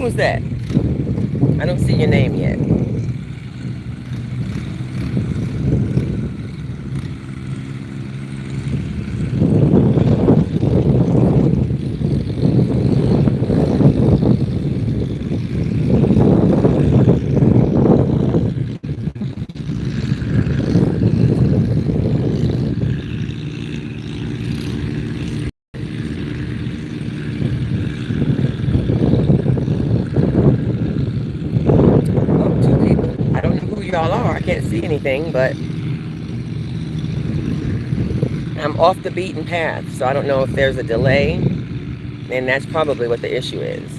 Who's that? I don't see your name yet. Oh, two people. I don't know who y'all are. I can't see anything, but I'm off the beaten path, so I don't know if there's a delay, and that's probably what the issue is.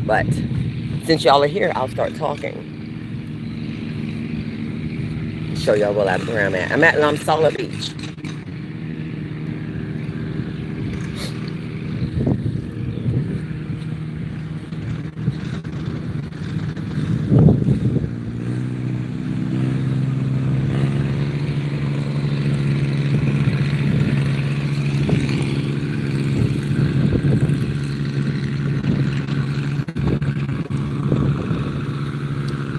But since y'all are here, I'll start talking. Show y'all where I'm at. I'm at Lamsala Beach.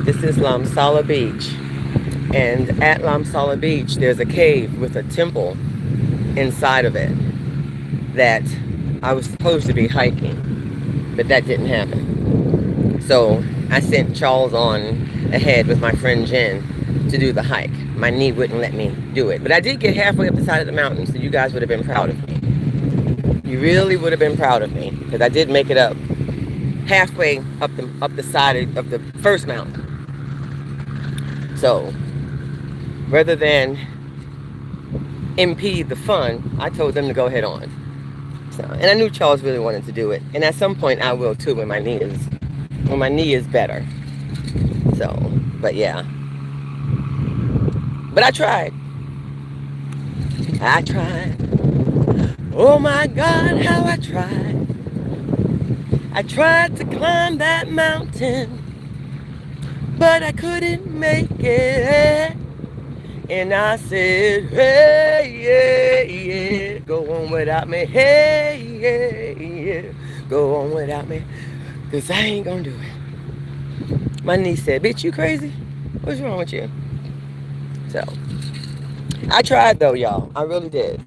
This is Lamsala Beach. And at Lamsala Beach, there's a cave with a temple inside of it that I was supposed to be hiking, but that didn't happen. So I sent Charles on ahead with my friend Jen to do the hike. My knee wouldn't let me do it, but I did get halfway up the side of the mountain, so you guys would have been proud of me. You really would have been proud of me, because I did make it up halfway up the side of the first mountain. So rather than impede the fun, I told them to go head on. So, and I knew Charles really wanted to do it, and at some point I will too when my knee is better. So, but yeah, but I tried. Oh my God, how I tried. I tried to climb that mountain, but I couldn't make it. And I said, hey, yeah, yeah, go on without me. Hey, yeah, yeah, go on without me. Because I ain't going to do it. My niece said, bitch, you crazy? What's wrong with you? So, I tried though, y'all. I really did.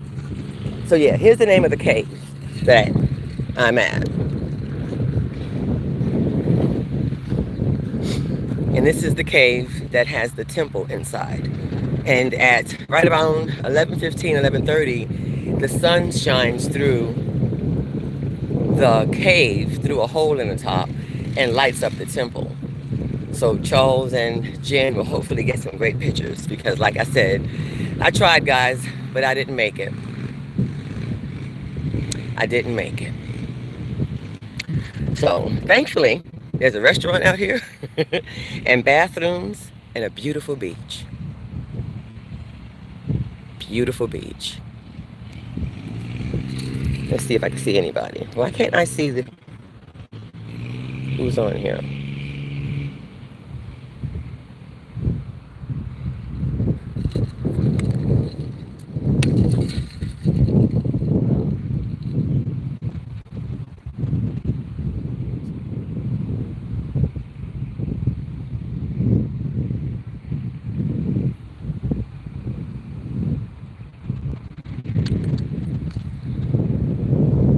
So yeah, here's the name of the cave that I'm at. And this is the cave that has the temple inside. And at right around 11:15, 11:30, the sun shines through the cave, through a hole in the top, and lights up the temple. So Charles and Jen will hopefully get some great pictures, because like I said, I tried, guys, but I didn't make it. I didn't make it. So thankfully, there's a restaurant out here and bathrooms and a beautiful beach. Beautiful beach. Let's see if I can see anybody. Why can't I see who's on here?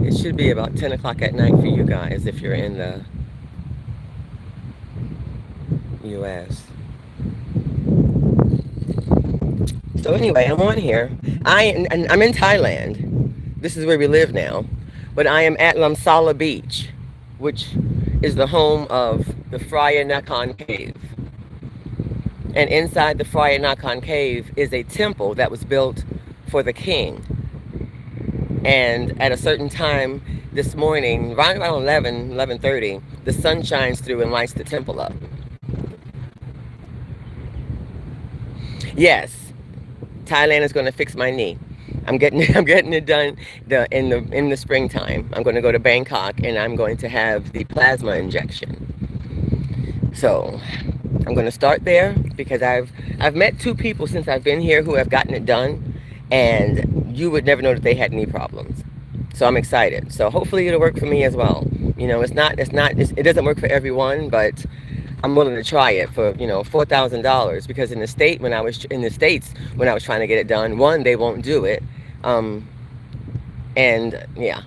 It should be about 10 o'clock at night for you guys if you're in the US. So anyway, I'm on here. I'm in Thailand. This is where we live now. But I am at Lamsala Beach, which is the home of the Phra Nakhon Cave. And inside the Phra Nakhon Cave is a temple that was built for the king. And at a certain time this morning, right around 11:30, the sun shines through and lights the temple up. Yes, Thailand is going to fix my knee. I'm getting it done in the springtime. I'm going to go to Bangkok and I'm going to have the plasma injection. So I'm going to start there, because I've met two people since I've been here who have gotten it done, and you would never know that they had knee problems. So I'm excited. So hopefully it'll work for me as well. You know, it doesn't work for everyone, but I'm willing to try it for, $4,000, because in the states when I was trying to get it done, one, they won't do it, um, and yeah,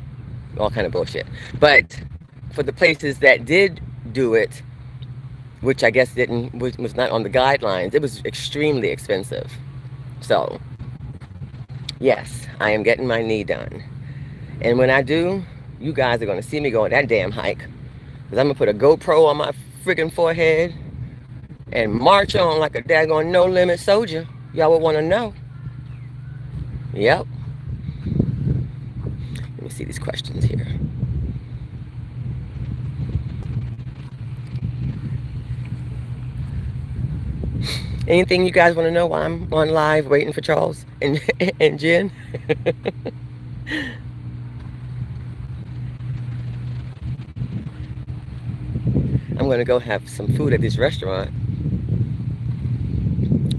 all kind of bullshit. But for the places that did do it, which I guess was not on the guidelines, it was extremely expensive. So yes, I am getting my knee done, and when I do, you guys are gonna see me go on that damn hike, because I'm gonna put a GoPro on my friggin' forehead and march on like a daggone no limit soldier. Y'all would want to know. Yep. Let me see these questions here. Anything you guys want to know while I'm on live waiting for Charles and and Jen? I'm gonna go have some food at this restaurant.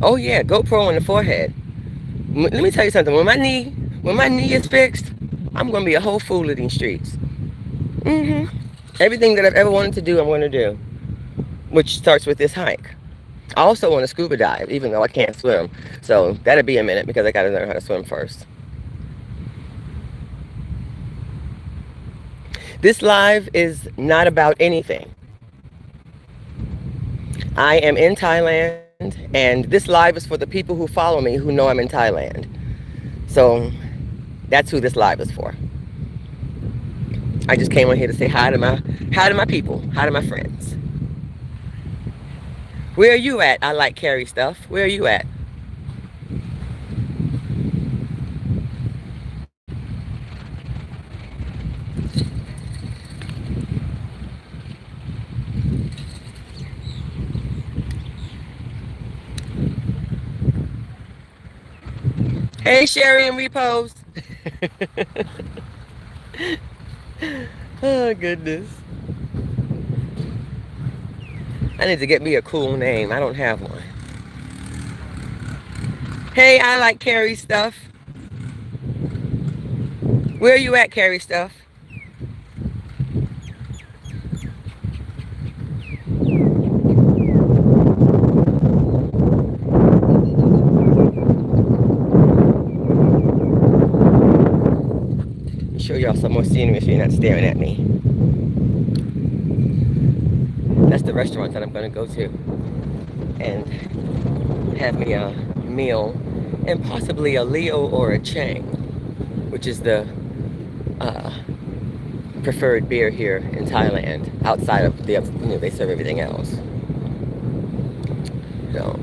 Oh yeah, GoPro on the forehead. Let me tell you something. When my knee is fixed, I'm gonna be a whole fool of these streets. Everything that I've ever wanted to do, I'm gonna do, which starts with this hike. I also want to scuba dive, even though I can't swim. So that'll be a minute, because I gotta learn how to swim first. This live is not about anything. I am in Thailand, and this live is for the people who follow me, who know I'm in Thailand. So that's who this live is for. I just came on here to say hi to my people, hi to my friends. Where are you at? I like Carrie stuff. Where are you at? Hey, Sherry and Repose. Oh, goodness. I need to get me a cool name. I don't have one. Hey, I like Carrie stuff. Where are you at, Carrie stuff? Show y'all some more scenery so you're not staring at me. That's the restaurant that I'm going to go to and have me a meal, and possibly a Leo or a Chang, which is the uh, preferred beer here in Thailand. Outside of they serve everything else. So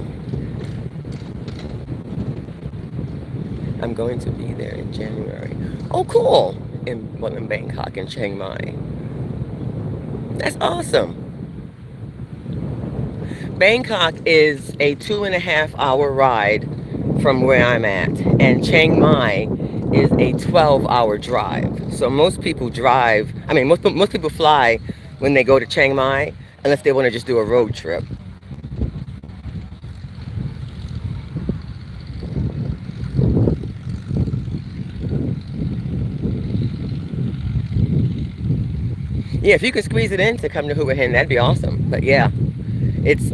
I'm going to be there in January. Oh, cool! In Bangkok and Chiang Mai. That's awesome. Bangkok is a 2.5 hour ride from where I'm at, and Chiang Mai is a 12-hour drive. So most people drive. I mean, most people fly when they go to Chiang Mai, unless they want to just do a road trip. Yeah, if you could squeeze it in to come to Hua Hin, that'd be awesome. But yeah, it's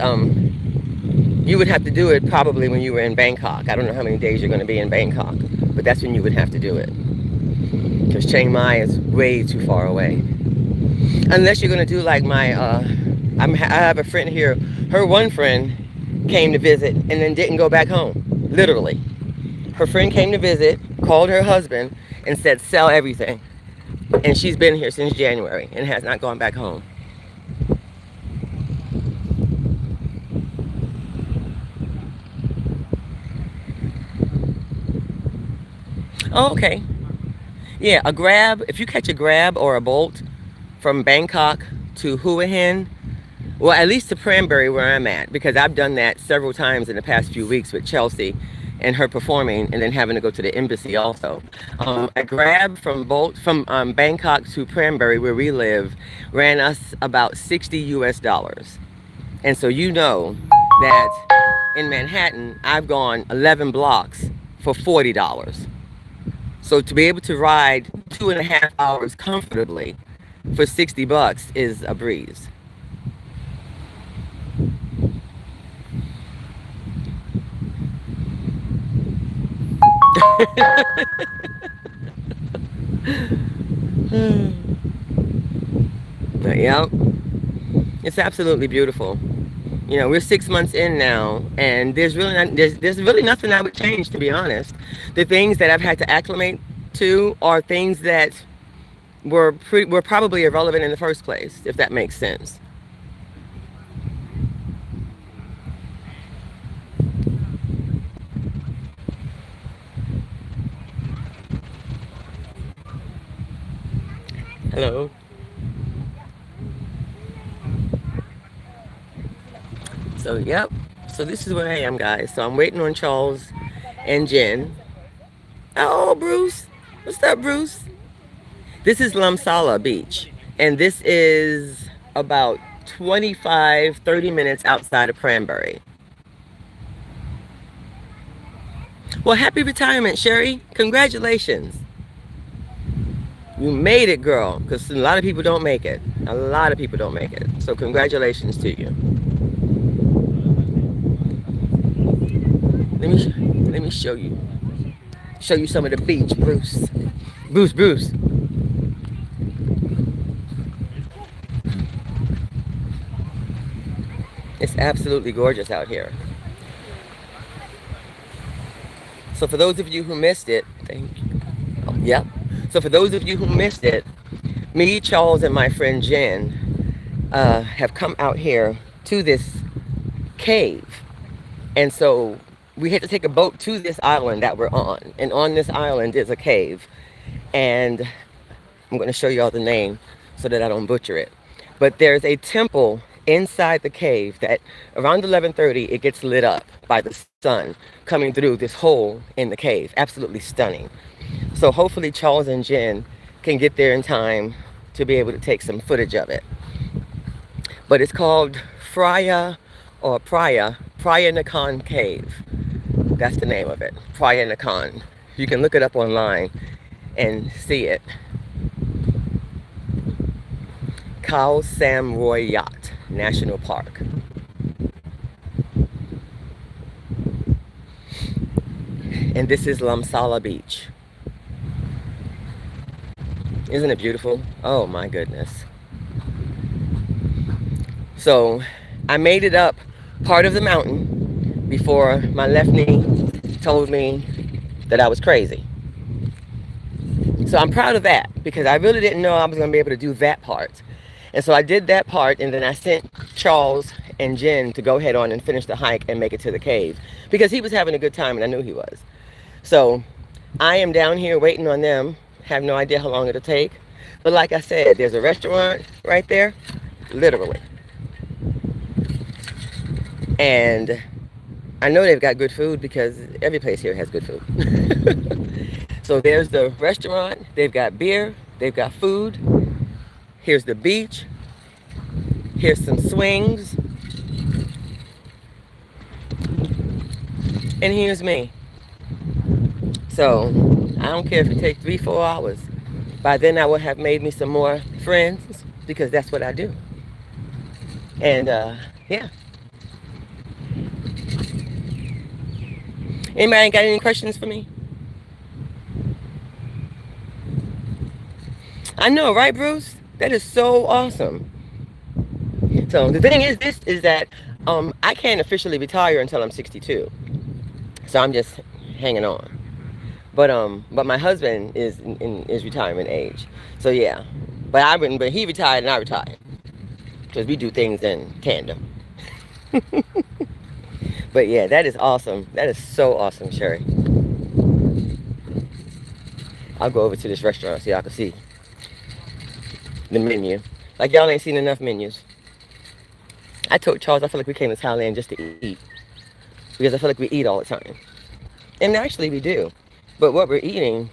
you would have to do it probably when you were in Bangkok. I don't know how many days you're going to be in Bangkok, but that's when you would have to do it, because Chiang Mai is way too far away. Unless you're going to do like I have a friend here. Her one friend came to visit and then didn't go back home. Literally, her friend came to visit, called her husband, and said sell everything. And she's been here since January and has not gone back home. Oh, okay. Yeah, a Grab, if you catch a Grab or a Bolt from Bangkok to Hua Hin, well, at least to Cranberry where I'm at, because I've done that several times in the past few weeks with Chelsea and her performing, and then having to go to the embassy also. A Grab from Bangkok to Cranberry, where we live, ran us about $60 US. And so you know that in Manhattan, I've gone 11 blocks for $40. So to be able to ride 2.5 hours comfortably for $60 is a breeze. But yeah, it's absolutely beautiful. You know, we're 6 months in now, and there's really nothing I would change, to be honest. The things that I've had to acclimate to are things that were probably irrelevant in the first place, if that makes sense. Hello. So yep. So this is where I am, guys. So I'm waiting on Charles and Jen. Oh, Bruce. What's up, Bruce? This is Lamsala Beach, and this is about 25-30 minutes outside of Cranberry. Well, happy retirement, Sherry. Congratulations. You made it, girl, because a lot of people don't make it. A lot of people don't make it. So congratulations to you. Let me show you some of the beach, Bruce. Bruce. It's absolutely gorgeous out here. So for those of you who missed it, thank you. Oh, yep. So for those of you who missed it, me, Charles, and my friend Jen have come out here to this cave. And so we had to take a boat to this island that we're on. And on this island is a cave. And I'm going to show you all the name so that I don't butcher it. But there's a temple inside the cave that around 11:30 it gets lit up by the sun coming through this hole in the cave. Absolutely stunning. So hopefully Charles and Jen can get there in time to be able to take some footage of it. But it's called Praia Nakan Cave. That's the name of it, Praia Nakan. You can look it up online and see it. Khao Sam Roy Yacht National Park. And this is Lamsala Beach. Isn't it beautiful? Oh my goodness. So I made it up part of the mountain before my left knee told me that I was crazy. So I'm proud of that because I really didn't know I was going to be able to do that part. And so I did that part, and then I sent Charles and Jen to go head on and finish the hike and make it to the cave because he was having a good time and I knew he was. So I am down here waiting on them. Have no idea how long it'll take. But like I said, there's a restaurant right there, literally. And I know they've got good food because every place here has good food. So there's the restaurant. They've got beer. They've got food. Here's the beach. Here's some swings. And here's me. So I don't care if it takes 3-4 hours. By then I will have made me some more friends because that's what I do. And yeah. Anybody got any questions for me? I know, right, Bruce? That is so awesome. So the thing is, this is that I can't officially retire until I'm 62. So I'm just hanging on. But my husband is retirement age. So yeah. But he retired and I retired. Because we do things in tandem. But yeah, that is awesome. That is so awesome, Sherry. I'll go over to this restaurant so y'all can see the menu. Like y'all ain't seen enough menus. I told Charles I feel like we came to Thailand just to eat. Because I feel like we eat all the time. And actually we do. But what we're eating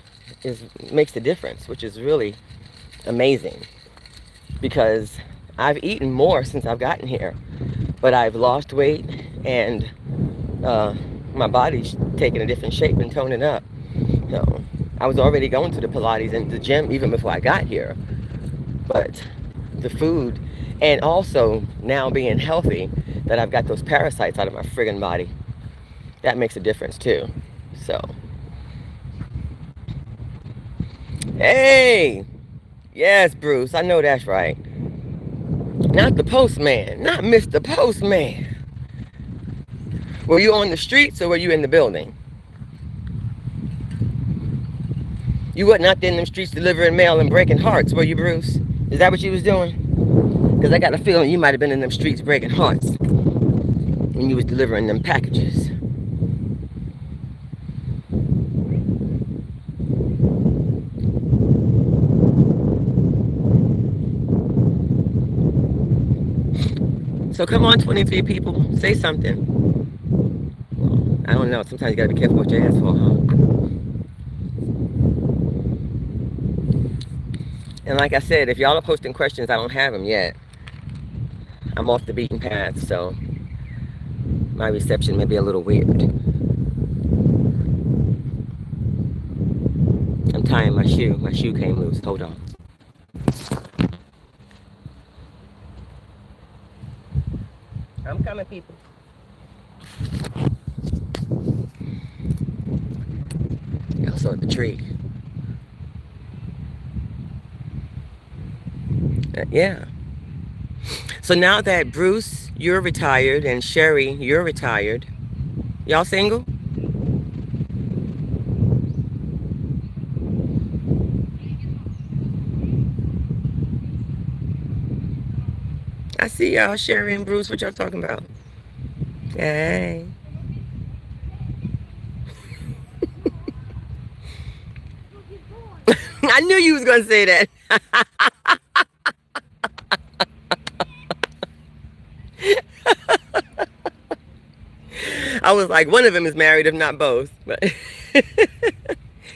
makes the difference, which is really amazing. Because I've eaten more since I've gotten here. But I've lost weight and my body's taking a different shape and toning up. So I was already going to the Pilates and the gym even before I got here. But the food, and also now being healthy, that I've got those parasites out of my friggin' body, that makes a difference too. So, hey, yes, Bruce, I know that's right. Not the postman, not Mr. Postman. Were you on the streets or were you in the building? You wasn't out there in them streets delivering mail and breaking hearts, were you, Bruce? Is that what you was doing? Because I got a feeling you might have been in them streets breaking hearts when you was delivering them packages. So come on, 23 people, say something. Well, I don't know. Sometimes you gotta be careful what you ask for, huh? And like I said, if y'all are posting questions, I don't have them yet. I'm off the beaten path, so my reception may be a little weird. I'm tying my shoe. My shoe came loose. Hold on. I'm coming, people. Y'all saw the tree. Yeah. So now that Bruce, you're retired, and Sherry, you're retired, y'all single? I see y'all, Sherry and Bruce. What y'all talking about? Hey. I knew you was gonna say that. I was like, one of them is married, if not both. But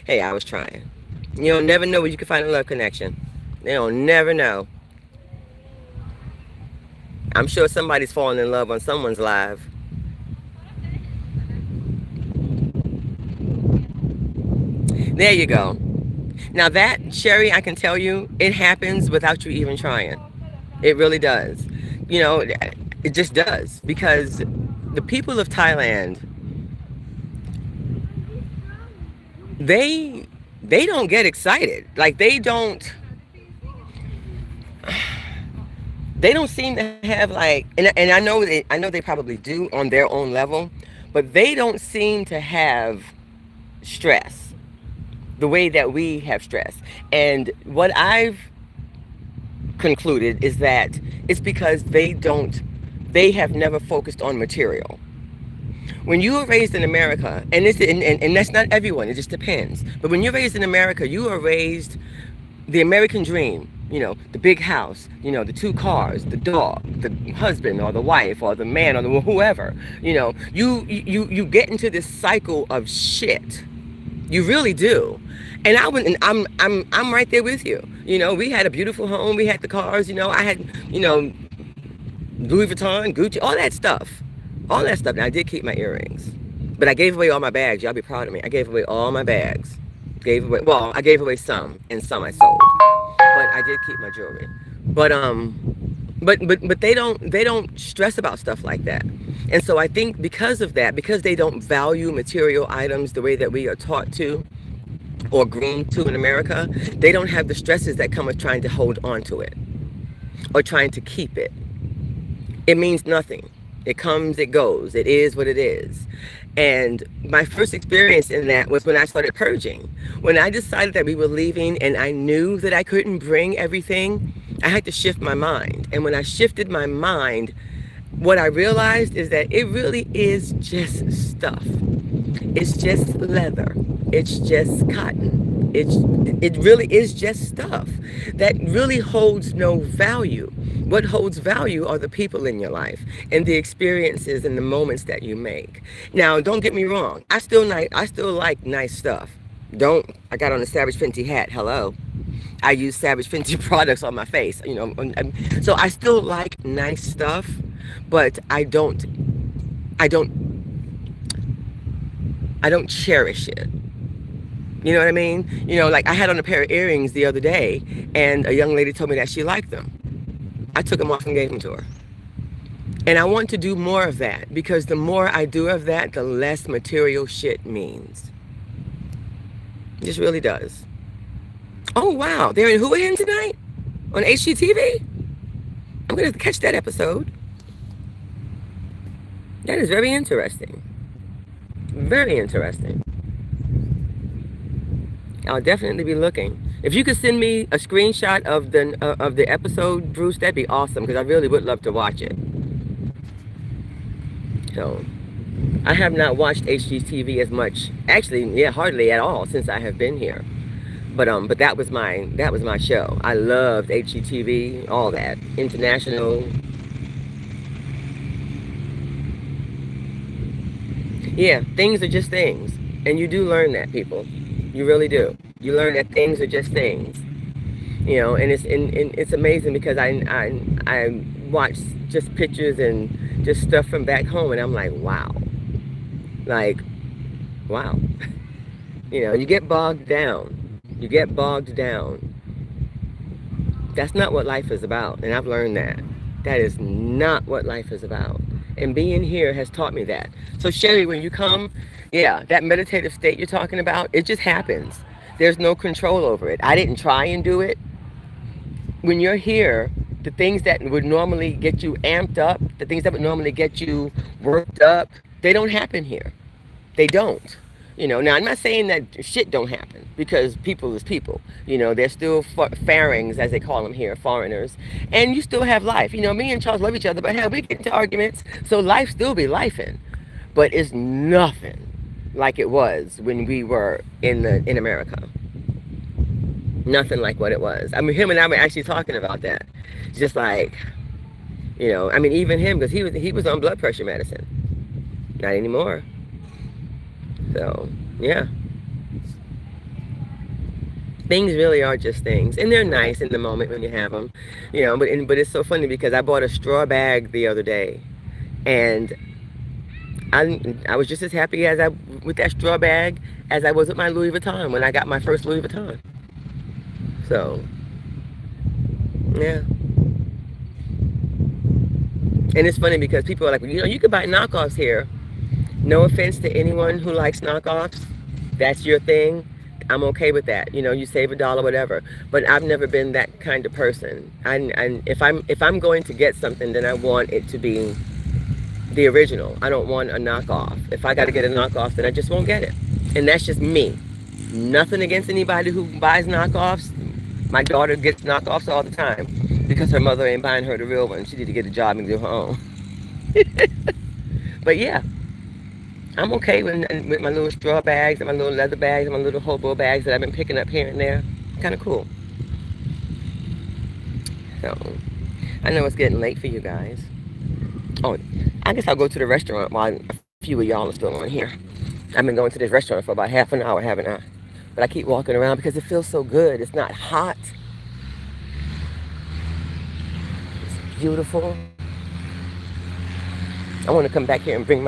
hey, I was trying. You don't never know where you can find a love connection. They don't never know. I'm sure somebody's falling in love on someone's live. There you go. Now that, Sherry, I can tell you, it happens without you even trying. It really does. You know, it just does. Because the people of Thailand, they don't get excited. Like they don't seem to have like, and I know they probably do on their own level, but they don't seem to have stress the way that we have stress. And what I've concluded is that it's because they have never focused on material. When you are raised in America, and that's not everyone, it just depends. But when you're raised in America, you are raised the American dream, you know, the big house, you know, the two cars, the dog, the husband or the wife or the man or the whoever, you know, you get into this cycle of shit. You really do. And I'm right there with you. You know, we had a beautiful home, we had the cars, you know, I had, you know, Louis Vuitton, Gucci, all that stuff. All that stuff. Now I did keep my earrings. But I gave away all my bags. Y'all be proud of me. I gave away all my bags. I gave away some, and some I sold. But I did keep my jewelry. But they don't stress about stuff like that. And so I think because of that, because they don't value material items the way that we are taught to or groomed to in America, they don't have the stresses that come with trying to hold on to it or trying to keep it. It means nothing. It comes, it goes. It is what it is. And my first experience in that was when I started purging. When I decided that we were leaving and I knew that I couldn't bring everything, I had to shift my mind. And when I shifted my mind, what I realized is that it really is just stuff. It's just leather. It's just cotton. It really is just stuff that really holds no value. What holds value are the people in your life and the experiences and the moments that you make. Now, don't get me wrong. I still like nice stuff. I got on a Savage Fenty hat. Hello. I use Savage Fenty products on my face. You know, so I still like nice stuff, but I don't cherish it. You know what I mean? You know, like I had on a pair of earrings the other day, and a young lady told me that she liked them. I took them off and gave them to her. And I want to do more of that, because the more I do of that, the less material shit means. It just really does. Oh, wow. They're in Houlihan tonight on HGTV? I'm going to catch that episode. That is very interesting. Very interesting. I'll definitely be looking. If you could send me a screenshot of the episode, Bruce, that'd be awesome, because I really would love to watch it. So, I have not watched HGTV as much, actually, yeah, hardly at all since I have been here. But that was my show. I loved HGTV, all that, international. Yeah, things are just things, and you do learn that, people. You really do. You learn that things are just things. You know, and it's amazing, because I watch just pictures and just stuff from back home, and I'm like, wow. Like, wow. You know, you get bogged down. You get bogged down. That's not what life is about, and I've learned that. That is not what life is about. And being here has taught me that. So Sherry, when you come, yeah, that meditative state you're talking about, it just happens. There's no control over it. I didn't try and do it. When you're here, the things that would normally get you amped up, the things that would normally get you worked up, they don't happen here. They don't. You know, now I'm not saying that shit don't happen, because people is people. You know, they're still fairings, as they call them here, foreigners. And you still have life. You know, me and Charles love each other, but hell, we get into arguments. So life still be lifing. But it's nothing like it was when we were in America. Nothing like what it was. I mean, him and I were actually talking about that. Just like, you know, I mean, even him, because he was on blood pressure medicine. Not anymore. So, yeah. Things really are just things. And they're nice in the moment when you have them. You know, but it's so funny, because I bought a straw bag the other day. And I was just as happy with that straw bag as I was with my Louis Vuitton when I got my first Louis Vuitton. So, yeah. And it's funny, because people are like, you know, you could buy knockoffs here. No offense to anyone who likes knockoffs. That's your thing. I'm okay with that. You know, you save $1, whatever. But I've never been that kind of person. And if I'm going to get something, then I want it to be the original. I don't want a knockoff. If I got to get a knockoff, then I just won't get it. And that's just me. Nothing against anybody who buys knockoffs. My daughter gets knockoffs all the time because her mother ain't buying her the real one. She need to get a job and do her own. But yeah, I'm okay with my little straw bags and my little leather bags and my little hobo bags that I've been picking up here and there. Kind of cool. So, I know it's getting late for you guys. Oh, I guess I'll go to the restaurant while a few of y'all are still on here. I've been going to this restaurant for about half an hour, haven't I? But I keep walking around because it feels so good. It's not hot. It's beautiful. I want to come back here and bring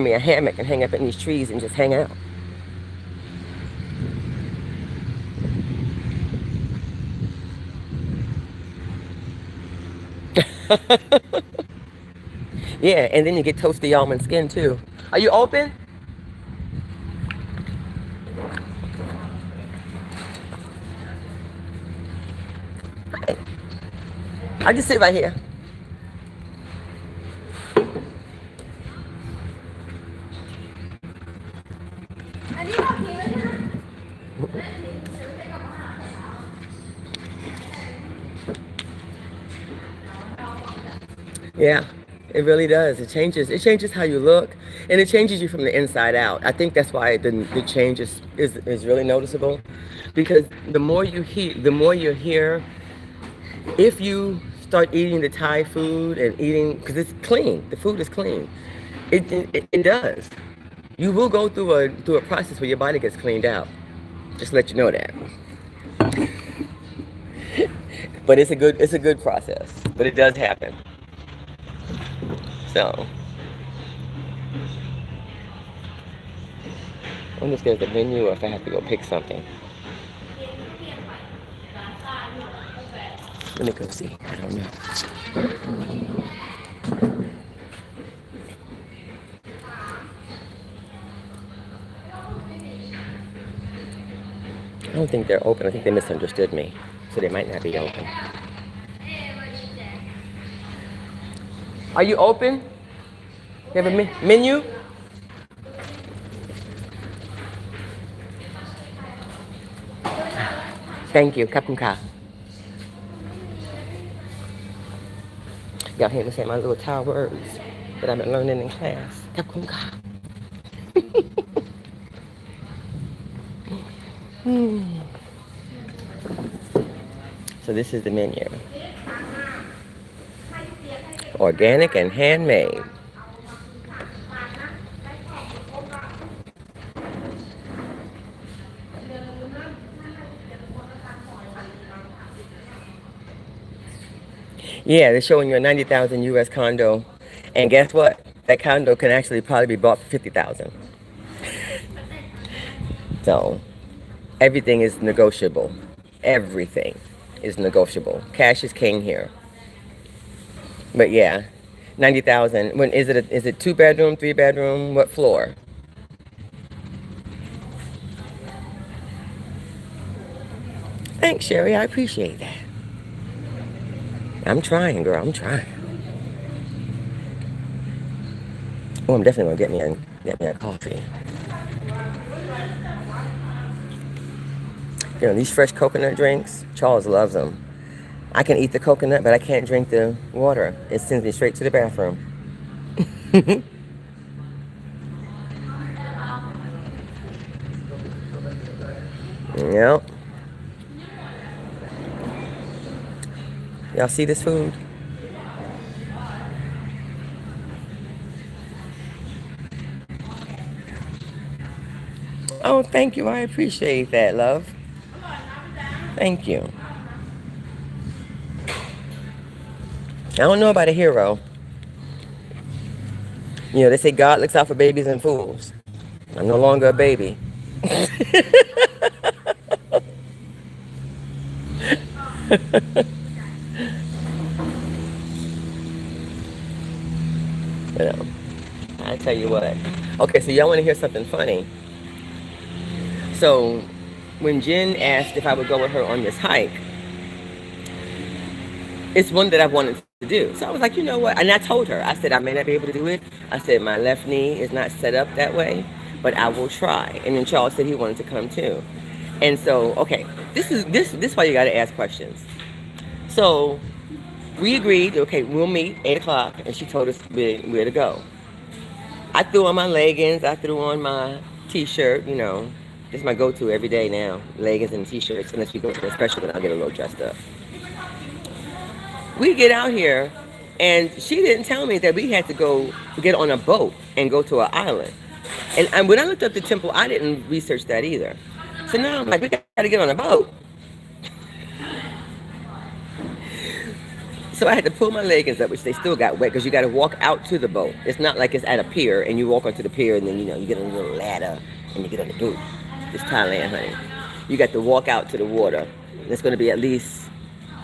me a hammock and hang up in these trees and just hang out. Yeah, and then you get toasty almond skin too. Are you open? I just sit right here. Yeah, it really does. It changes how you look, and it changes you from the inside out. I think that's why the change is really noticeable, because the more you're here, if you start eating the Thai food and eating, because it's clean, the food is clean, it does. You will go through a process where your body gets cleaned out. Just to let you know that. But it's a good process. But it does happen. So, wonder if there's a menu or if I have to go pick something. Let me go see. I don't know. I don't think they're open. I think they misunderstood me. So they might not be open. Are you open? You have a menu? Thank you. Kapun ka. Y'all hear me say my little Thai words that I've been learning in class. Kapun ka. So this is the menu. Organic and handmade. Yeah, they're showing you a 90,000 US condo. And guess what? That condo can actually probably be bought for 50,000. So everything is negotiable. Everything is negotiable. Cash is king here. But yeah, 90,000. When is it 2-bedroom, 3-bedroom? What floor? Thanks, Sherry. I appreciate that. I'm trying, girl. I'm trying. Oh, I'm definitely gonna get me a coffee. You know, these fresh coconut drinks, Charles loves them. I can eat the coconut, but I can't drink the water. It sends me straight to the bathroom. Yep. Y'all see this food? Oh, thank you. I appreciate that, love. Thank you. I don't know about a hero. You know, they say God looks out for babies and fools. I'm no longer a baby. You know, I tell you what. Okay, so y'all want to hear something funny? So, when Jen asked if I would go with her on this hike, it's one that I've wanted to do. So I was like, you know what? And I told her, I said, I may not be able to do it. I said, my left knee is not set up that way, but I will try. And then Charles said he wanted to come too. And so, okay, this is why you got to ask questions. So we agreed, okay, we'll meet 8 o'clock, and she told us where to go. I threw on my leggings, I threw on my t-shirt, you know. It's my go-to every day now, leggings and t-shirts, unless we go to a special, then I'll get a little dressed up. We get out here, and she didn't tell me that we had to go get on a boat and go to an island. And when I looked up the temple, I didn't research that either. So now I'm like, we got to get on a boat. So I had to pull my leggings up, which they still got wet, because you got to walk out to the boat. It's not like it's at a pier, and you walk onto the pier, and then, you know, you get on a little ladder, and you get on the boat. It's Thailand, honey. You got to walk out to the water. It's going to be at least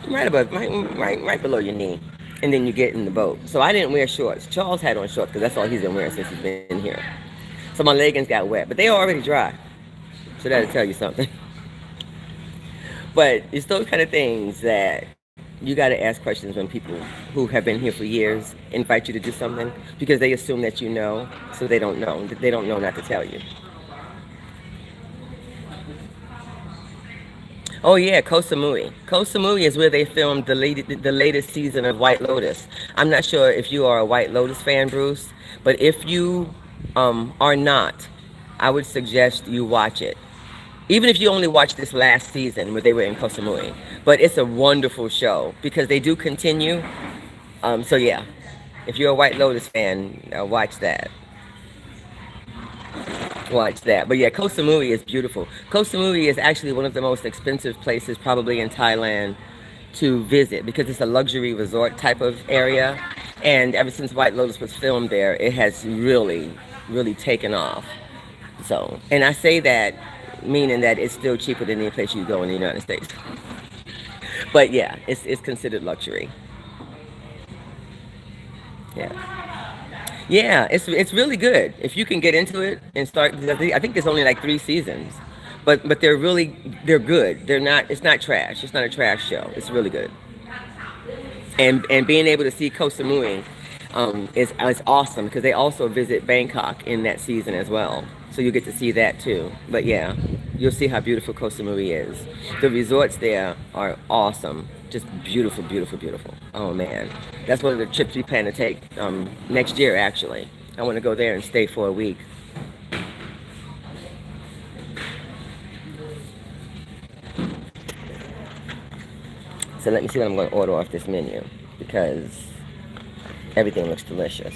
right below your knee, and then you get in the boat. So I didn't wear shorts. Charles had on shorts because that's all he's been wearing since he's been here. So my leggings got wet, but they are already dry. So that'll tell you something. But it's those kind of things that you got to ask questions when people who have been here for years invite you to do something, because they assume that you know, so they don't know. They don't know not to tell you. Oh yeah, Koh Samui. Koh Samui is where they filmed the latest season of White Lotus. I'm not sure if you are a White Lotus fan, Bruce, but if you are not, I would suggest you watch it. Even if you only watch this last season where they were in Koh Samui. But it's a wonderful show because they do continue. So yeah, if you're a White Lotus fan, watch that. Watch that. But yeah, Koh Samui is beautiful. Koh Samui is actually one of the most expensive places probably in Thailand to visit because it's a luxury resort type of area. And ever since White Lotus was filmed there, it has really, really taken off. So, and I say that meaning that it's still cheaper than any place you go in the United States. But yeah, it's considered luxury. Yeah. Yeah, it's really good if you can get into it and start. I think there's only like 3 seasons, but they're good. They're not. It's not trash. It's not a trash show. It's really good. And being able to see Koh Samui is awesome because they also visit Bangkok in that season as well. So you get to see that too. But yeah, you'll see how beautiful Koh Samui is. The resorts there are awesome. Just beautiful, beautiful, beautiful. Oh man, that's one of the trips we plan to take next year. Actually, I want to go there and stay for a week. So let me see what I'm going to order off this menu because everything looks delicious.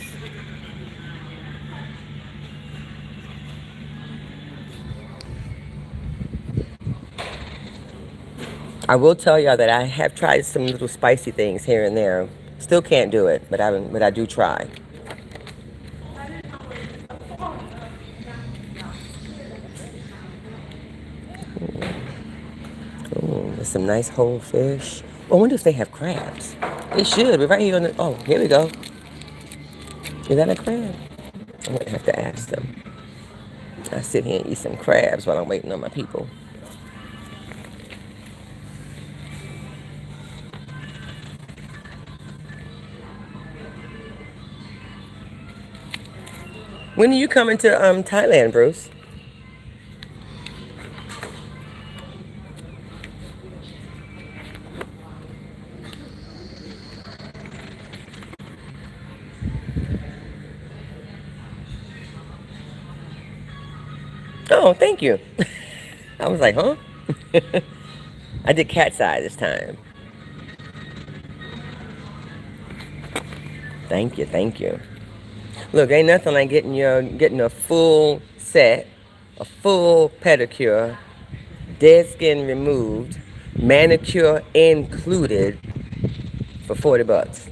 I will tell y'all that I have tried some little spicy things here and there. Still can't do it, but I do try. Ooh, there's some nice whole fish. Oh, I wonder if they have crabs. They should. We're right here on the. Oh, here we go. Is that a crab? I'm gonna have to ask them. I sit here and eat some crabs while I'm waiting on my people. When are you coming to Thailand, Bruce? Oh, thank you. I was like, huh? I did cat's eye this time. Thank you, thank you. Look, ain't nothing like getting a full set, a full pedicure, dead skin removed, manicure included for $40.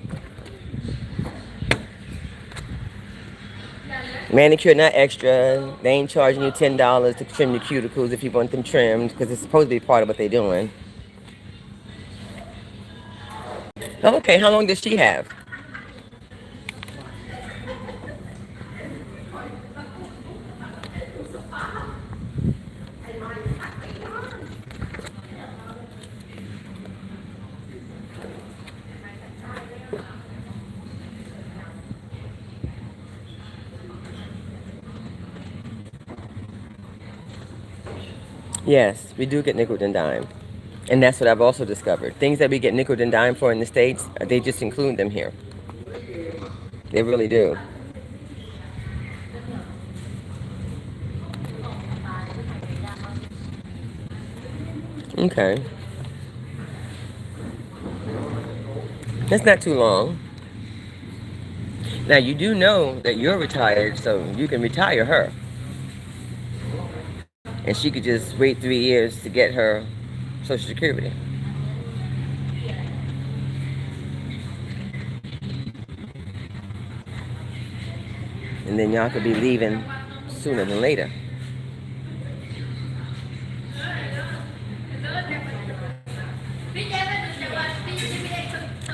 Manicure not extra. They ain't charging you $10 to trim your cuticles if you want them trimmed because it's supposed to be part of what they're doing. Oh, okay, how long does she have? Yes, we do get nickel and dime. And that's what I've also discovered. Things that we get nickel and dime for in the States, they just include them here. They really do. Okay. That's not too long. Now, you do know that you're retired, so you can retire her. And she could just wait 3 years to get her Social Security. And then y'all could be leaving sooner than later.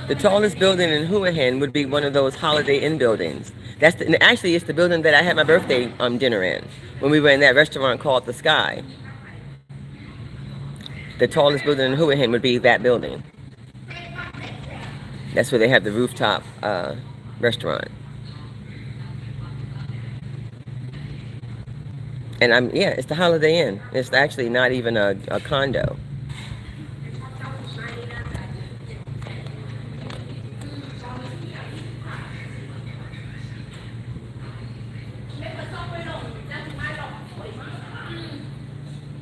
The tallest building in Hua Hin would be one of those Holiday Inn buildings. Actually, it's the building that I had my birthday dinner in when we were in that restaurant called The Sky. The tallest building in Hua Hin would be that building. That's where they have the rooftop restaurant. And yeah, it's the Holiday Inn. It's actually not even a condo.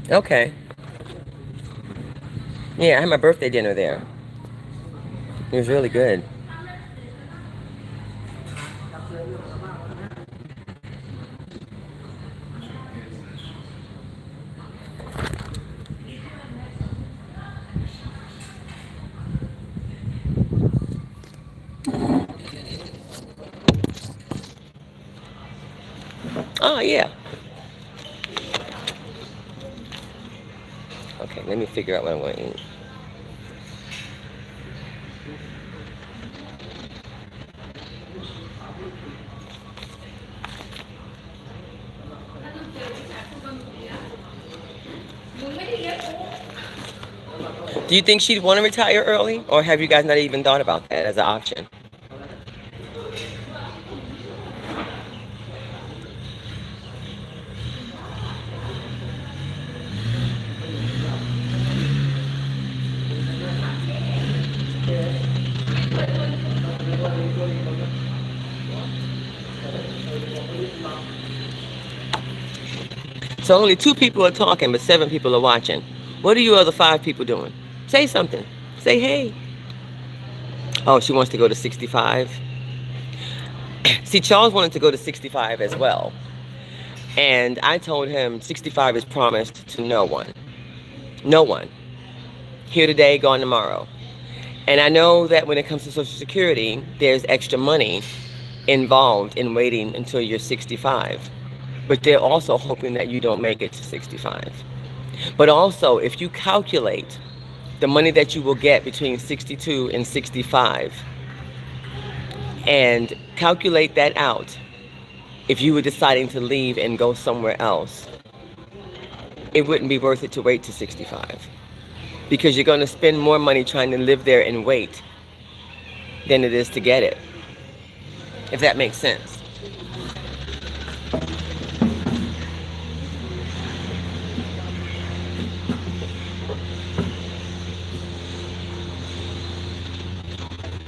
Okay. Yeah, I had my birthday dinner there. It was really good. Oh, yeah. Let me figure out what I'm going to eat. Do you think she'd want to retire early? Or have you guys not even thought about that as an option? So only 2 people are talking, but 7 people are watching. What are you other 5 people doing? Say something. Say hey. Oh, she wants to go to 65. See, Charles wanted to go to 65 as well. And I told him 65 is promised to no one. No one. Here today, gone tomorrow. And I know that when it comes to Social Security, there's extra money involved in waiting until you're 65. But they're also hoping that you don't make it to 65. But also, if you calculate the money that you will get between 62 and 65, and calculate that out, if you were deciding to leave and go somewhere else, it wouldn't be worth it to wait to 65. Because you're going to spend more money trying to live there and wait than it is to get it. If that makes sense.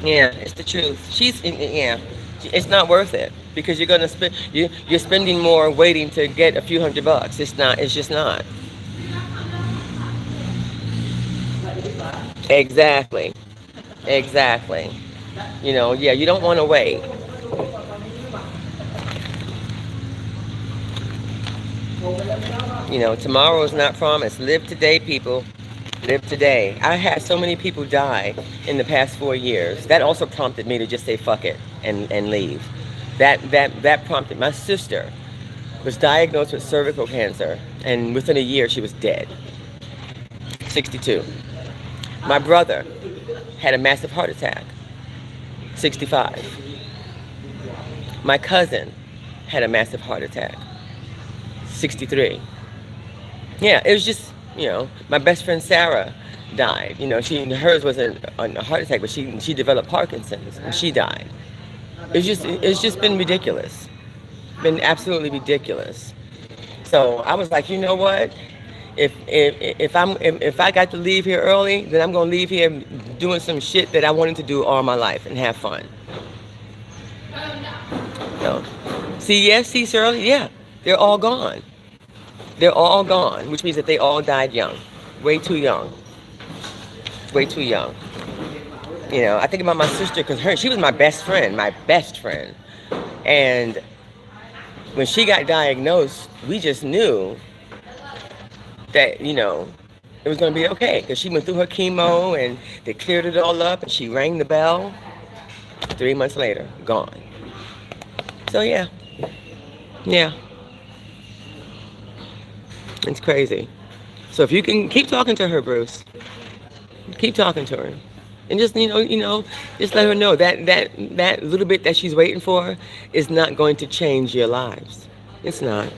Yeah, it's the truth. Yeah, it's not worth it because you're gonna spend. You're spending more waiting to get a few $100. It's not. It's just not. Exactly. Exactly. Yeah, you don't want to wait. Tomorrow is not promised. Live today, people. Live today. I had so many people die in the past 4 years. That also prompted me to just say fuck it and leave. That prompted. My sister was diagnosed with cervical cancer, and within a year she was dead. 62. My brother had a massive heart attack. 65. My cousin had a massive heart attack. 63. Yeah, it was just, my best friend Sarah died. Hers wasn't a heart attack, but she developed Parkinson's and she died. It's just been ridiculous. Been absolutely ridiculous. So I was like, you know what? If I got to leave here early, then I'm gonna leave here doing some shit that I wanted to do all my life and have fun. So, see, Shirley, yeah, they're all gone. They're all gone, which means that they all died young, way too young, way too young. I think about my sister because she was my best friend, and when she got diagnosed, we just knew that it was going to be okay because she went through her chemo and they cleared it all up and she rang the bell. 3 months later, gone. So yeah. It's crazy. So if you can keep talking to her, Bruce, keep talking to her, and just just let her know that little bit that she's waiting for is not going to change your lives. It's not.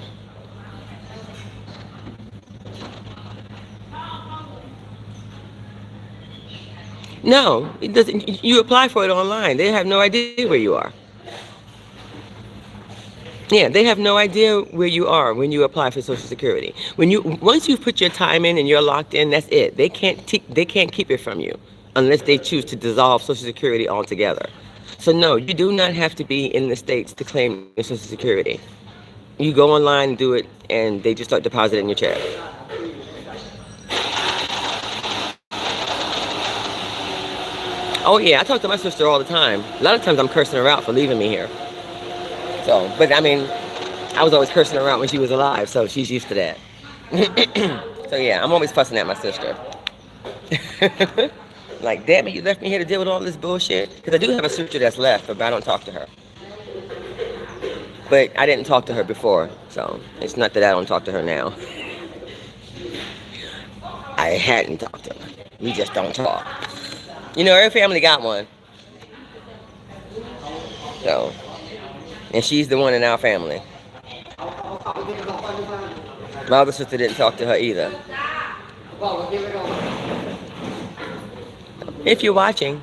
No, it doesn't. You apply for it online. They have no idea where you are. Yeah, they have no idea where you are when you apply for Social Security. Once you put your time in and you're locked in, that's it. They can't keep it from you unless they choose to dissolve Social Security altogether. So no, you do not have to be in the States to claim your Social Security. You go online and do it, and they just start depositing your check. Oh yeah, I talk to my sister all the time. A lot of times I'm cursing her out for leaving me here. So, but I mean, I was always cursing her out when she was alive, so she's used to that. So yeah, I'm always fussing at my sister. Like, damn it, you left me here to deal with all this bullshit? Because I do have a sister that's left, but I don't talk to her. But I didn't talk to her before, so it's not that I don't talk to her now. I hadn't talked to her. We just don't talk. You know, every family got one. So, and she's the one in our family. My other sister didn't talk to her either. If you're watching,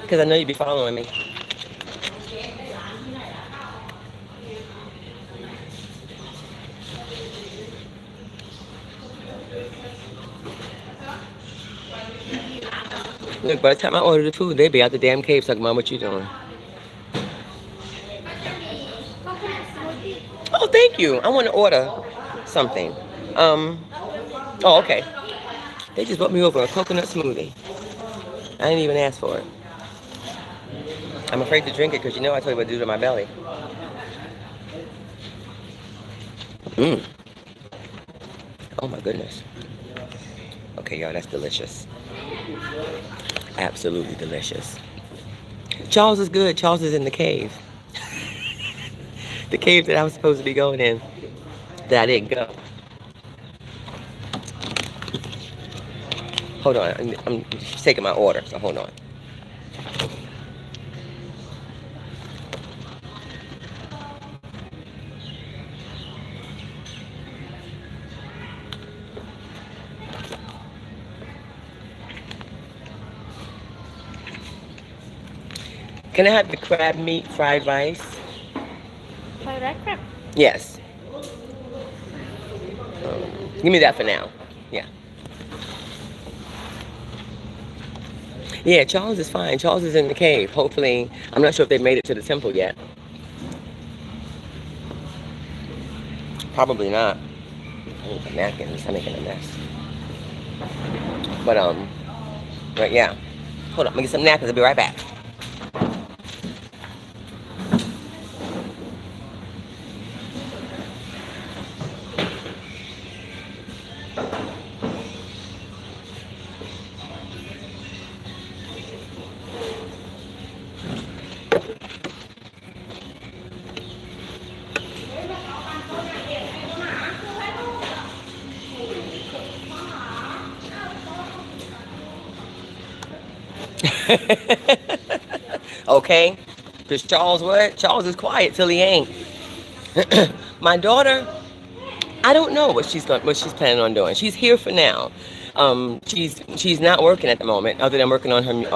because I know you'd be following me. Look, by the time I order the food, they be out the damn cave talking about what you doing. Oh, thank you. I want to order something. Oh, okay. They just brought me over a coconut smoothie. I didn't even ask for it. I'm afraid to drink it because you know I told you what to do to my belly. Mmm. Oh my goodness. Okay, y'all, that's delicious. Absolutely delicious. Charles is good. Charles is in the cave. The cave that I was supposed to be going in, that I didn't go. Hold on, I'm taking my order, so hold on. Can I have the crab meat fried rice? Fried rice crab? Yes. Give me that for now. Yeah. Yeah, Charles is fine. Charles is in the cave. Hopefully, I'm not sure if they've made it to the temple yet. Probably not. I need some napkins. I'm making a mess. But yeah. Hold on, let me get some napkins. I'll be right back. Okay? Because Charles what? Charles is quiet till he ain't. My daughter, I don't know what she's planning on doing. She's here for now. She's not working at the moment, other than working on her. You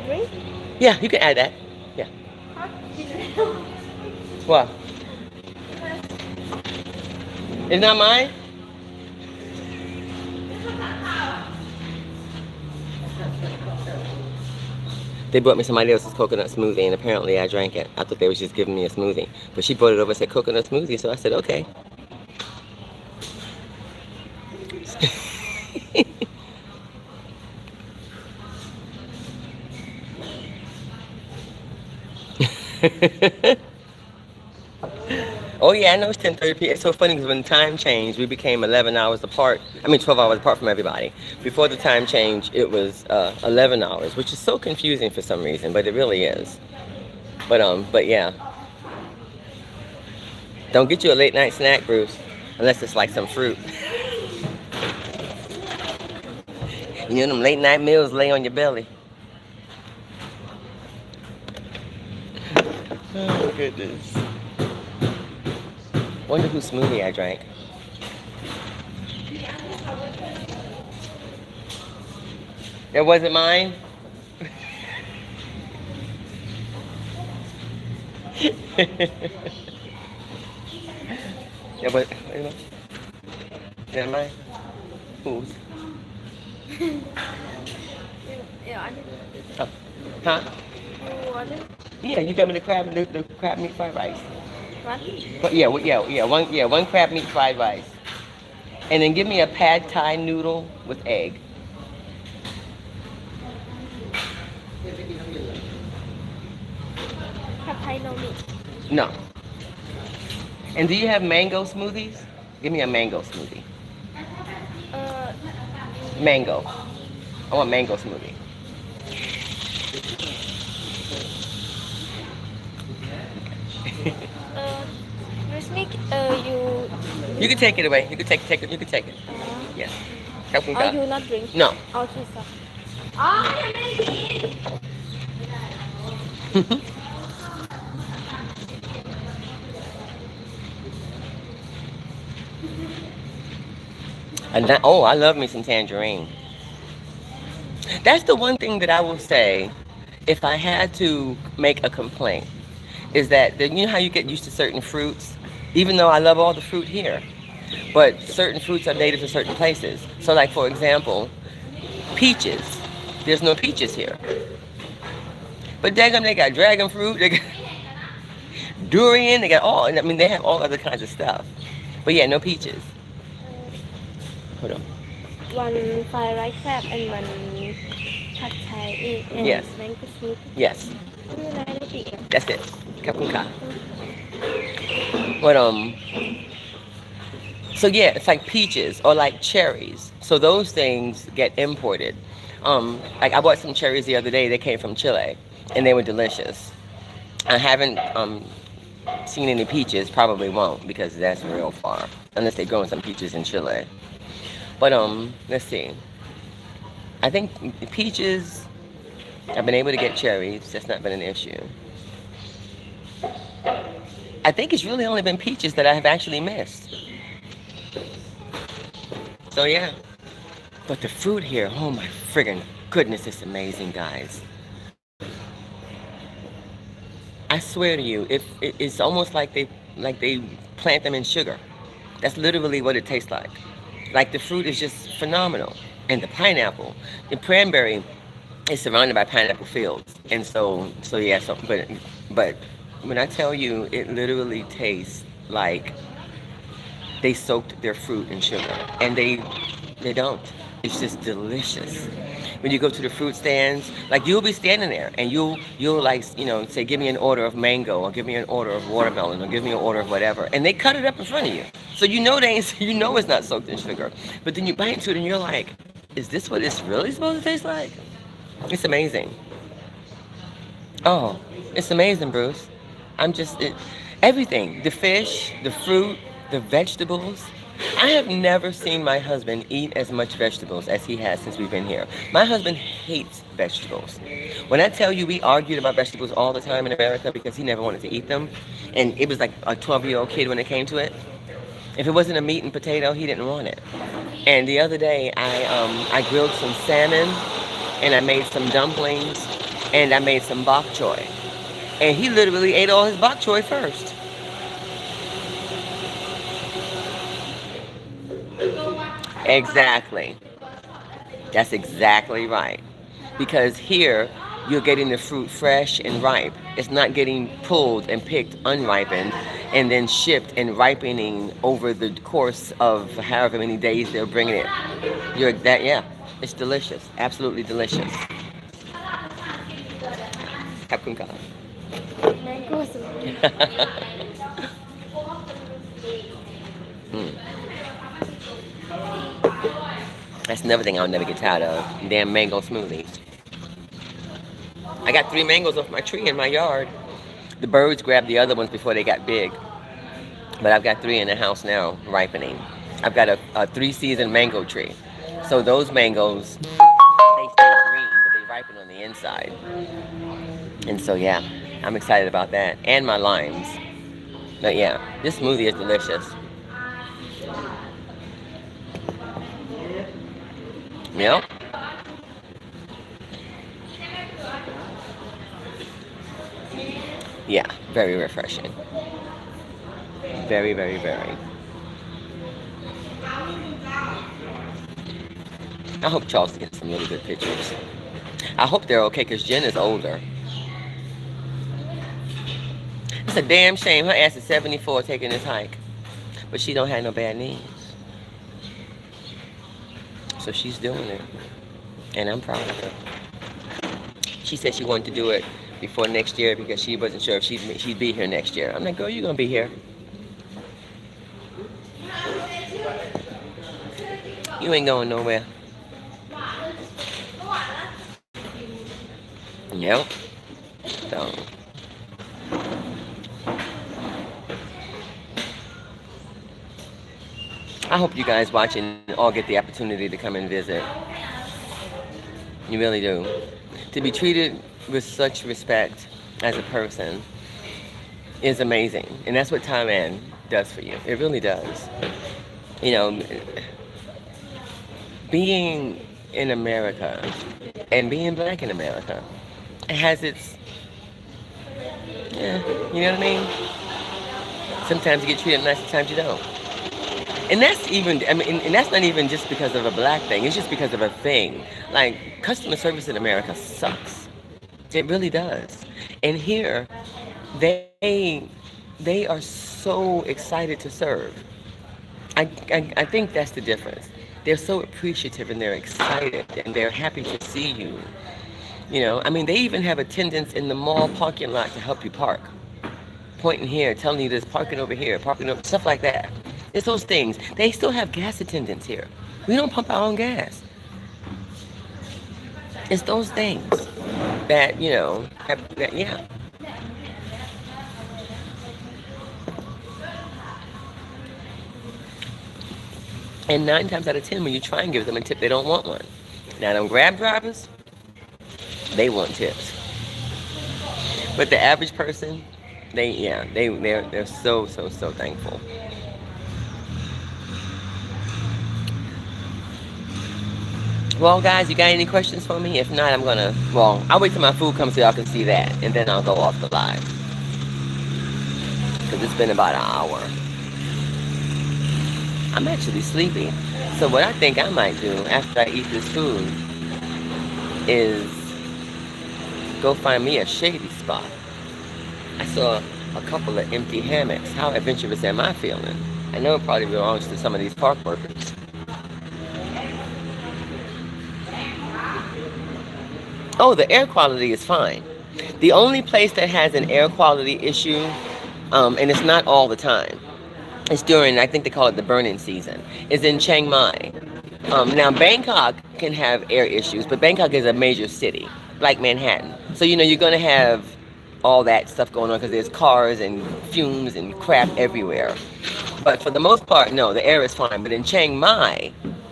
drink? Yeah, you can add that. Yeah. What? It's not mine. They brought me somebody else's coconut smoothie, and apparently I drank it. I thought they was just giving me a smoothie, but she brought it over and said coconut smoothie, so I said okay. Oh yeah, I know it's 10:30 p.m. It's so funny because when the time changed, we became 11 hours apart. I mean 12 hours apart from everybody. Before the time change, it was 11 hours, which is so confusing for some reason, but it really is. But yeah. Don't get you a late night snack, Bruce, unless it's like some fruit. You know them late night meals lay on your belly. Oh goodness. Wonder whose smoothie I drank. It wasn't mine? Yeah, but is that mine? Whose? Yeah, I did. Oh. Huh? You want it? Yeah, you got me the crab meat fried rice. What? But one crab meat fried rice. And then give me a pad thai noodle with egg. Pad Thai no meat. No. And do you have mango smoothies? Give me a mango smoothie. Uh, Mango. I want mango smoothie. Miss Mick, you You can take it away. You can take it. You can take it. Yes. Help him Or God. you not drink? No. Okay, so. And that, oh, I love me some tangerine. That's the one thing that I will say, if I had to make a complaint, is that you know how you get used to certain fruits, even though I love all the fruit here, but certain fruits are native to certain places. So, like for example, peaches. There's no peaches here, but daggum, they got dragon fruit, they got durian, they got all. I mean, they have all other kinds of stuff. But yeah, no peaches. Hold on. One fried rice crab and one pad thai and Yes. mango soup. Yes. Như này đấy chị. That's it. Kapunka. But so yeah, it's like peaches or like cherries. So those things get imported. Like I bought some cherries the other day. They came from Chile, and they were delicious. I haven't seen any peaches. Probably won't because that's real far, unless they're growing some peaches in Chile. But let's see. I think peaches. I've been able to get cherries. That's not been an issue. I think it's really only been peaches that I have actually missed. So yeah. But the fruit here, oh my friggin' goodness, it's amazing, guys. I swear to you, it's almost like they plant them in sugar. That's literally what it tastes like. Like the fruit is just phenomenal. And the pineapple, the cranberry is surrounded by pineapple fields. And so yeah, but when I tell you it literally tastes like they soaked their fruit in sugar. And they don't. It's just delicious. When you go to the fruit stands, like you'll be standing there and you'll like say give me an order of mango or give me an order of watermelon or give me an order of whatever, and they cut it up in front of you, so you know it's not soaked in sugar. But then you bite into it and you're like, is this what it's really supposed to taste like? It's amazing. Oh, it's amazing, Bruce. Everything, the fish, the fruit, the vegetables. I have never seen my husband eat as much vegetables as he has since we've been here. My husband hates vegetables. When I tell you we argued about vegetables all the time in America because he never wanted to eat them, and it was like a 12-year-old kid when it came to it. If it wasn't a meat and potato, he didn't want it. And the other day, I grilled some salmon, and I made some dumplings, and I made some bok choy. And he literally ate all his bok choy first. Exactly. That's exactly right. Because here, you're getting the fruit fresh and ripe. It's not getting pulled and picked unripened and then shipped and ripening over the course of however many days they're bringing it. Yeah, it's delicious. Absolutely delicious. Kapkunka. Mango soup. Mm. That's another thing I'll never get tired of. Damn mango smoothies. I got 3 mangoes off my tree in my yard. The birds grabbed the other ones before they got big. But I've got 3 in the house now, ripening. I've got a 3-season mango tree. So those mangoes, they stay green, but they ripen on the inside. And so yeah, I'm excited about that. And my limes. But yeah, this smoothie is delicious. Yep. Yeah, very refreshing. Very, very, very. I hope Charles gets some really good pictures. I hope they're okay because Jen is older. It's a damn shame. Her ass is 74 taking this hike. But she don't have no bad knees. So she's doing it. And I'm proud of her. She said she wanted to do it before next year because she wasn't sure if she'd be here next year. I'm like, girl, you're going to be here. You ain't going nowhere. Yep. So. I hope you guys watching all get the opportunity to come and visit. You really do. To be treated with such respect as a person is amazing. And that's what Thailand does for you. It really does. You know, being in America and being black in America, it has its, yeah, you know what I mean? Sometimes you get treated nice, sometimes you don't. And that's even, I mean, and that's not even just because of a black thing. It's just because of a thing. Like, customer service in America sucks. It really does. And here, they, they are so excited to serve. I think that's the difference. They're so appreciative and they're excited and they're happy to see you. You know, I mean, they even have attendants in the mall parking lot to help you park. Pointing here, telling you there's parking over here, parking over, stuff like that. It's those things. They still have gas attendants here. We don't pump our own gas. It's those things that, you know, that, yeah. And 9 times out of 10, when you try and give them a tip, they don't want one. Now, them Grab drivers, they want tips. But the average person, they're so thankful. Well, guys, you got any questions for me? If not, I'll wait till my food comes so y'all can see that, and then I'll go off the live. Because it's been about an hour. I'm actually sleepy. So what I think I might do after I eat this food is go find me a shady spot. I saw a couple of empty hammocks. How adventurous am I feeling? I know it probably belongs to some of these park workers. Oh, the air quality is fine. The only place that has an air quality issue, and it's not all the time, it's during, I think they call it the burning season, is in Chiang Mai. Now, Bangkok can have air issues, but Bangkok is a major city, like Manhattan. So, you know, you're going to have all that stuff going on because there's cars and fumes and crap everywhere. But for the most part, no, the air is fine. But in Chiang Mai,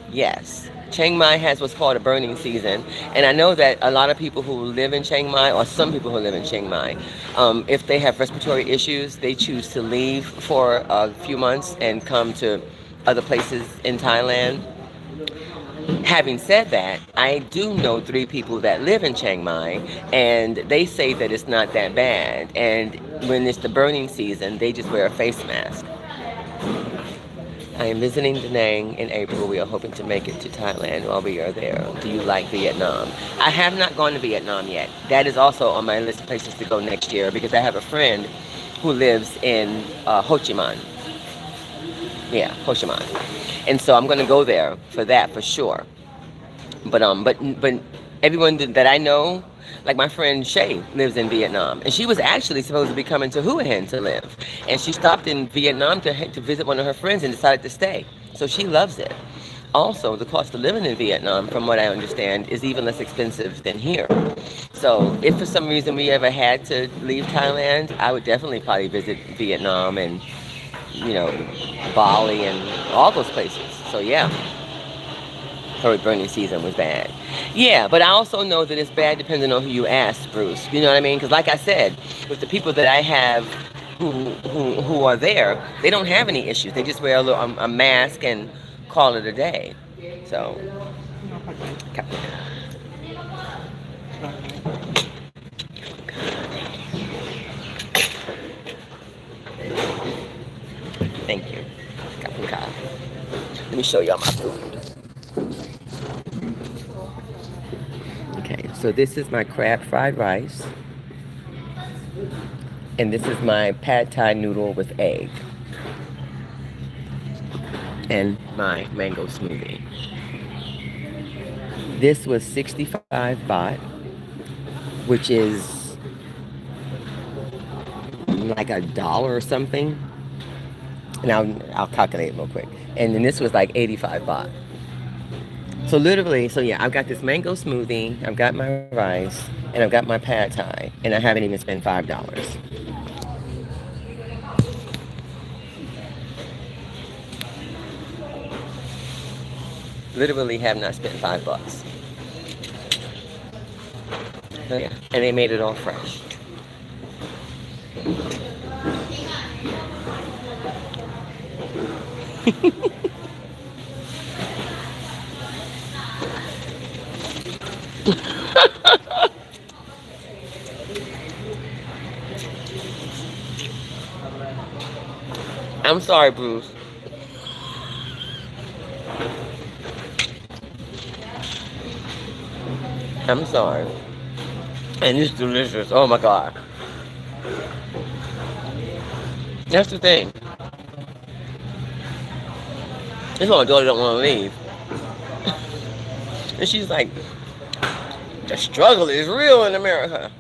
yes. Chiang Mai has what's called a burning season. And I know that a lot of people who live in Chiang Mai, or some people who live in Chiang Mai, if they have respiratory issues, they choose to leave for a few months and come to other places in Thailand. Having said that, I do know 3 people that live in Chiang Mai, and they say that it's not that bad. And when it's the burning season, they just wear a face mask. I am visiting Da Nang in April. We are hoping to make it to Thailand while we are there. Do you like Vietnam? I have not gone to Vietnam yet. That is also on my list of places to go next year because I have a friend who lives in Ho Chi Minh. Yeah, Ho Chi Minh. And so I'm going to go there for that for sure. But everyone that I know, like my friend Shay lives in Vietnam, and she was actually supposed to be coming to Hua Hin to live, and she stopped in Vietnam to visit one of her friends and decided to stay. So she loves it. Also, the cost of living in Vietnam, from what I understand, is even less expensive than here. So if for some reason we ever had to leave Thailand, I would definitely probably visit Vietnam and, you know, Bali and all those places. So yeah. Her burning season was bad. Yeah, but I also know that it's bad depending on who you ask, Bruce. You know what I mean? Because like I said, with the people that I have who are there, they don't have any issues. They just wear a mask and call it a day. So, thank you. Let me show y'all my food. Okay, so this is my crab fried rice. And this is my pad thai noodle with egg. And my mango smoothie. This was 65 baht, which is like $1 or something. And I'll calculate real quick. And then this was like 85 baht. So literally, so yeah, I've got this mango smoothie, I've got my rice, and I've got my pad thai, and I haven't even spent $5. Literally have not spent $5. So yeah, and they made it all fresh. I'm sorry, Bruce. I'm sorry. And it's delicious. Oh my God. That's the thing. This my daughter don't want to leave. And she's like, the struggle is real in America.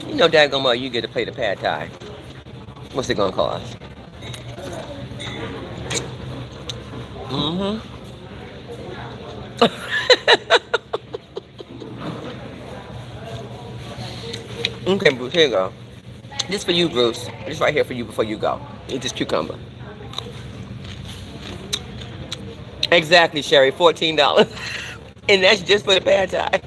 You know, daggone well, you get to play the pad thai. What's it gonna cost? Mm-hmm. Okay, Bruce, here you go. This for you, Bruce. This right here for you before you go. Eat this cucumber. Exactly, Sherry. $14. And that's just for the pad thai.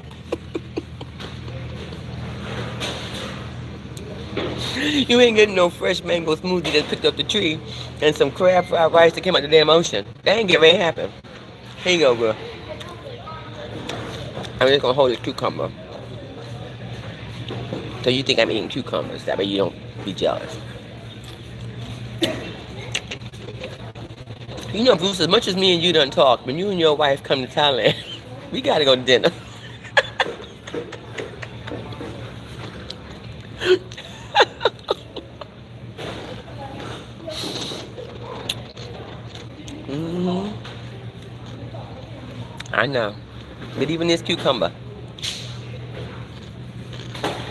You ain't getting no fresh mango smoothie that picked up the tree and some crab fried rice that came out the damn ocean. That ain't getting ready to happen. Here you go, girl. I'm just gonna hold this cucumber. So you think I'm eating cucumbers. That way you don't be jealous. You know, Bruce, as much as me and you done talk, when you and your wife come to Thailand, we gotta go to dinner. Mm-hmm. I know. But even this cucumber,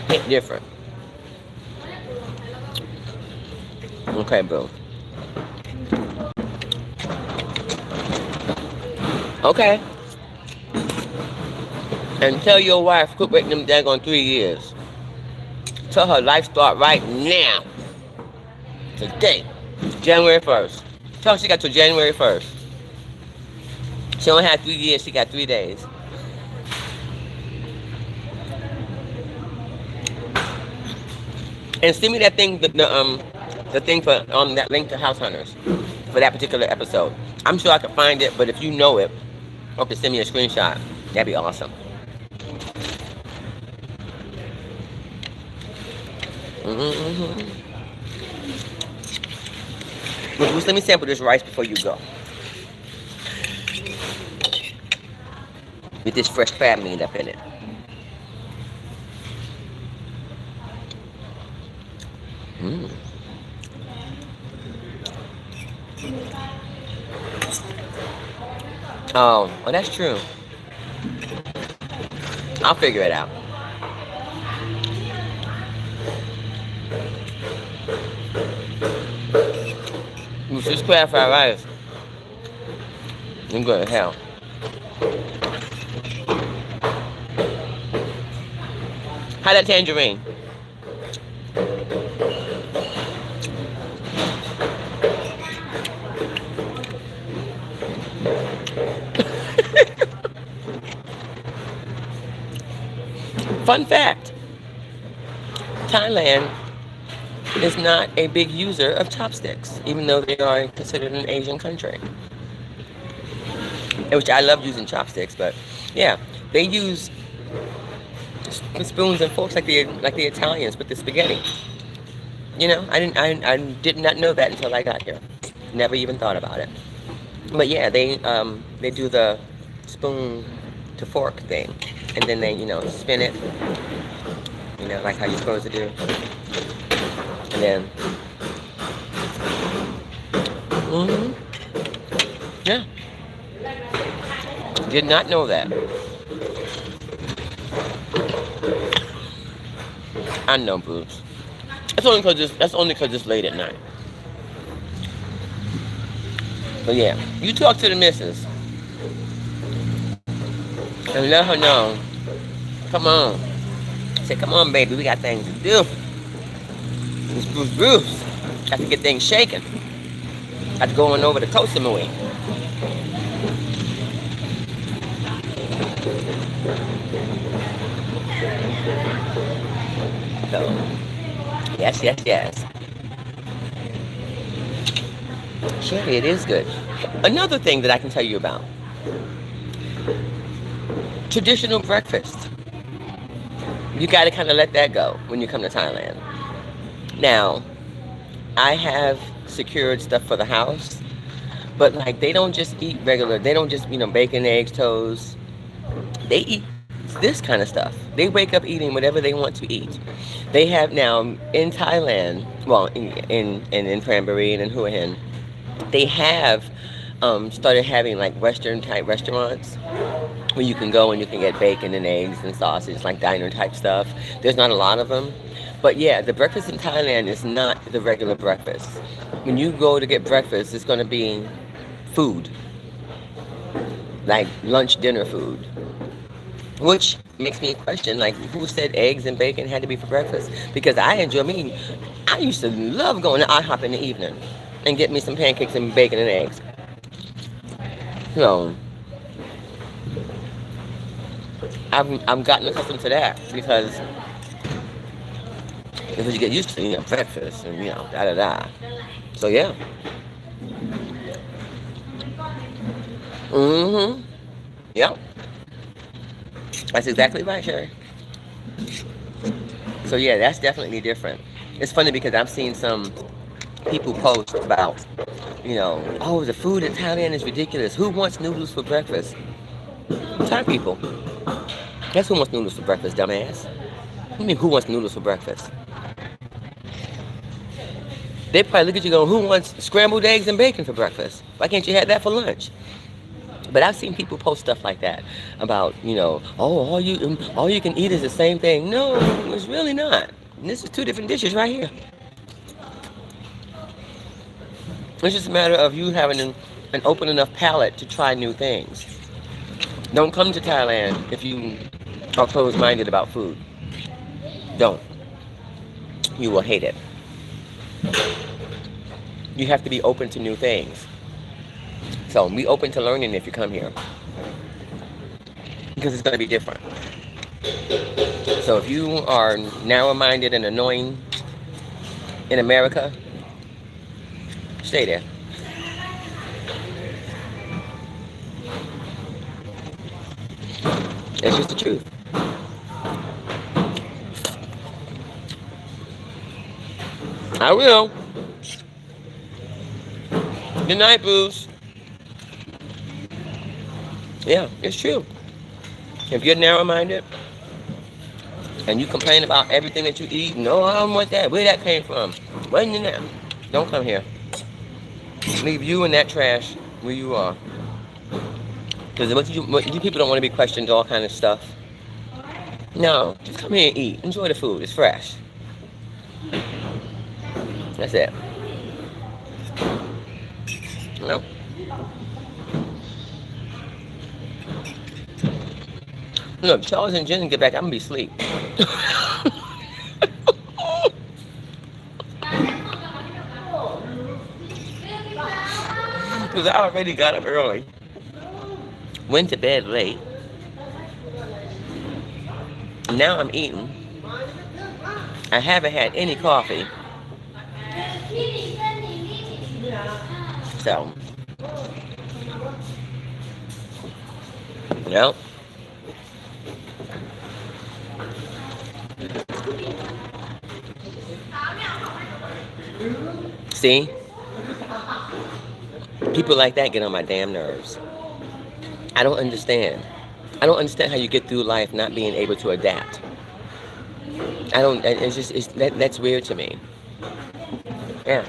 hit different. Okay, bro. Okay. And tell your wife, quit waiting them daggone 3 years. Tell her life start right now. Today. January 1st. Tell her she got till January 1st. She only had 3 years, she got 3 days. And send me that thing, the thing for that link to House Hunters for that particular episode. I'm sure I can find it, but if you know it, or can send me a screenshot, that'd be awesome. Mm-hmm. Bruce, let me sample this rice before you go. With this fresh crab meat up in it. Mm. Oh, well, that's true. I'll figure it out. With this crab fried rice, I'm going to hell. How that tangerine? Fun fact, Thailand is not a big user of chopsticks, even though they are considered an Asian country. Which I love using chopsticks, but yeah, they use spoons and forks like the Italians with the spaghetti. You know, I did not know that until I got here. Never even thought about it. But yeah, they do the spoon to fork thing, and then they spin it, like how you're supposed to do, and then yeah, did not know that. I know, Bruce. That's only because it's late at night. But yeah, you talk to the missus and let her know. Come on. Say, come on, baby, we got things to do. It's Bruce. Got to get things shaking. Got to go on over to Koh Samui. So, yes, yes, yes. Sherry, it is good. Another thing that I can tell you about traditional breakfast. You got to kind of let that go when you come to Thailand. Now, I have secured stuff for the house, but like they don't just eat regular, they don't just, bacon, eggs, toast. They eat this kind of stuff. They wake up eating whatever they want to eat. They have now in Thailand, well, in Cranberry and in Hua Hin, they have started having like Western type restaurants where you can go and you can get bacon and eggs and sausage, like diner type stuff. There's not a lot of them. But yeah, the breakfast in Thailand is not the regular breakfast. When you go to get breakfast, it's going to be food, like lunch, dinner food. Which makes me question, like, who said eggs and bacon had to be for breakfast? Because I used to love going to IHOP in the evening and get me some pancakes and bacon and eggs. So, I've gotten accustomed to that because you get used to, breakfast and, da-da-da. So, yeah. Mm-hmm. Yep. That's exactly right, Sherry. So yeah, that's definitely different. It's funny because I've seen some people post about, oh, the food in Thailand is ridiculous. Who wants noodles for breakfast? Thai people. That's who wants noodles for breakfast, dumbass. I mean, who wants noodles for breakfast? They probably look at you going, who wants scrambled eggs and bacon for breakfast? Why can't you have that for lunch? But I've seen people post stuff like that about, oh, all you can eat is the same thing. No, it's really not. And this is two different dishes right here. It's just a matter of you having an open enough palate to try new things. Don't come to Thailand if you are closed-minded about food. Don't. You will hate it. You have to be open to new things. So be open to learning if you come here. Because it's going to be different. So if you are narrow-minded and annoying in America, stay there. It's just the truth. I will. Good night, Booze. Yeah, it's true. If you're narrow-minded and you complain about everything that you eat, no, I don't want that. Where that came from? When you now? Don't come here. Leave you in that trash where you are. Because you people don't want to be questioned all kind of stuff. No, just come here and eat. Enjoy the food. It's fresh. That's it. No. Look, Charles and Jen get back, I'm going to be asleep. Because I already got up early. Went to bed late. Now I'm eating. I haven't had any coffee. So. Yep. See? People like that get on my damn nerves. I don't understand. I don't understand how you get through life not being able to adapt. That's weird to me. Yeah.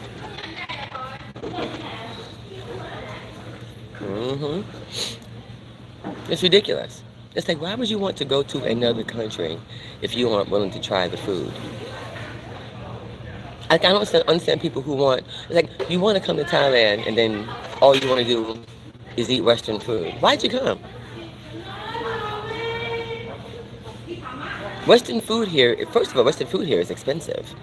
It's ridiculous. It's like, why would you want to go to another country if you aren't willing to try the food? I don't understand people who want, it's like, you want to come to Thailand and then all you want to do is eat Western food. Why'd you come? Western food here, first of all, Western food here is expensive.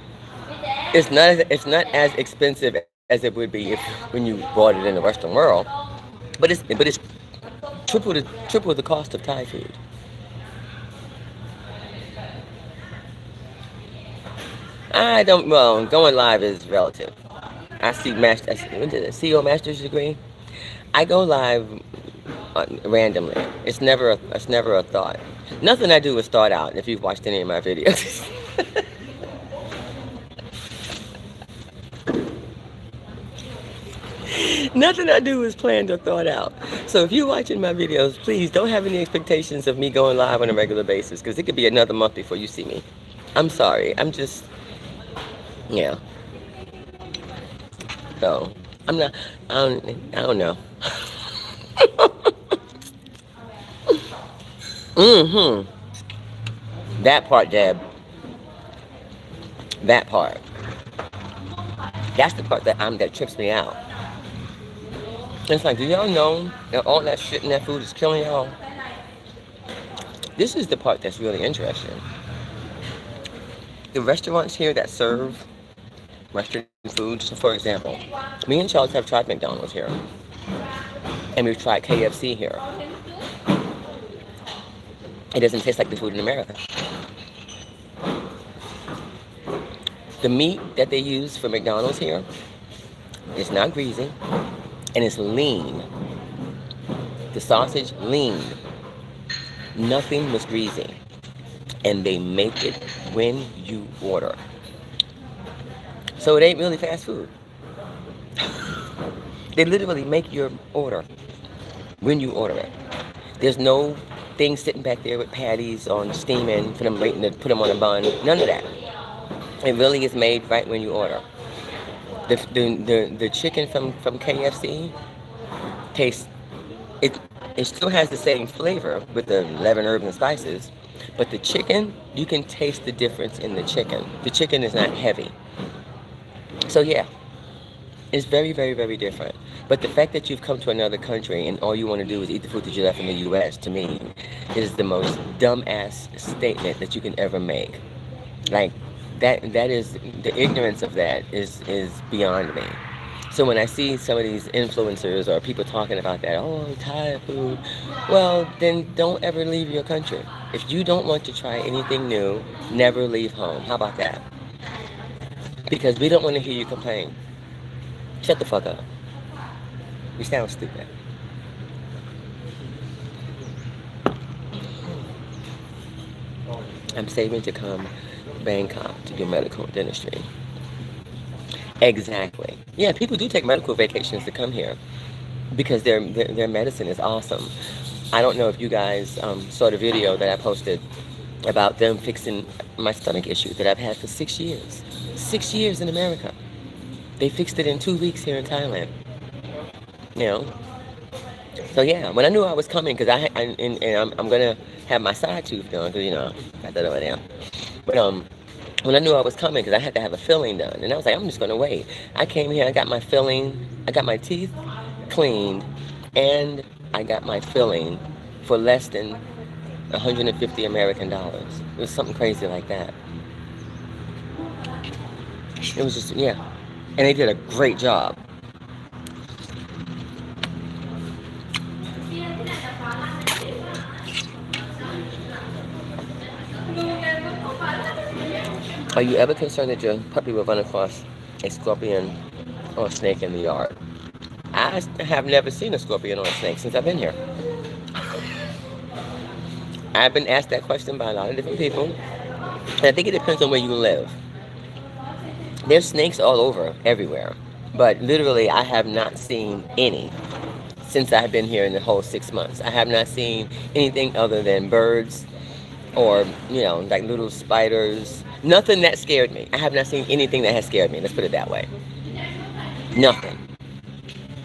It's not as expensive as it would be when you bought it in the Western world, but it's Triple the cost of Thai food. I don't. Well, going live is relative. What is it, CEO master's degree. I go live randomly. It's never a thought. Nothing I do is thought out. If you've watched any of my videos, nothing I do is planned or thought out. So if you're watching my videos, please don't have any expectations of me going live on a regular basis, because it could be another month before you see me. I'm sorry. I'm just, yeah. So I'm not. I don't know. Mm-hmm. That part, Deb. That part. That's the part that trips me out. It's like, do y'all know that all that shit in that food is killing y'all? This is the part that's really interesting. The restaurants here that serve Western foods, so for example, me and Charles have tried McDonald's here, and we've tried KFC here. It doesn't taste like the food in America. The meat that they use for McDonald's here is not greasy, and it's lean. The sausage, lean. Nothing was greasy. And they make it when you order. So it ain't really fast food. They literally make your order when you order it. There's no thing sitting back there with patties on steaming for them waiting to put them on a bun. None of that. It really is made right when you order. The chicken from KFC tastes, it still has the same flavor with the 11 herbs and spices, but the chicken, you can taste the difference in the chicken. The chicken is not heavy. So yeah, it's very, very, very different. But the fact that you've come to another country and all you want to do is eat the food that you left in the U.S., to me, is the most dumbass statement that you can ever make. Like, that is, the ignorance of that is beyond me. So when I see some of these influencers or people talking about that, oh, Thai food, well, then don't ever leave your country. If you don't want to try anything new, never leave home. How about that? Because we don't want to hear you complain. Shut the fuck up. You sound stupid. I'm saving to come Bangkok to do medical dentistry. Exactly. Yeah, people do take medical vacations to come here because their medicine is awesome. I don't know if you guys saw the video that I posted about them fixing my stomach issue that I've had for 6 years. 6 years in America. They fixed it in 2 weeks here in Thailand. You know? So yeah, when I knew I was coming, because I'm gonna have my side tooth done, because got that over there. But when I knew I was coming, because I had to have a filling done, and I was like, I'm just gonna wait. I came here, I got my filling, I got my teeth cleaned, and I got my filling for less than 150 American dollars. It was something crazy like that. It was just, yeah. And they did a great job. Are you ever concerned that your puppy will run across a scorpion or a snake in the yard? I have never seen a scorpion or a snake since I've been here. I've been asked that question by a lot of different people. And I think it depends on where you live. There's snakes all over, everywhere. But literally, I have not seen any since I've been here in the whole 6 months. I have not seen anything other than birds or, like little spiders. Nothing that scared me. I have not seen anything that has scared me. Let's put it that way. Nothing.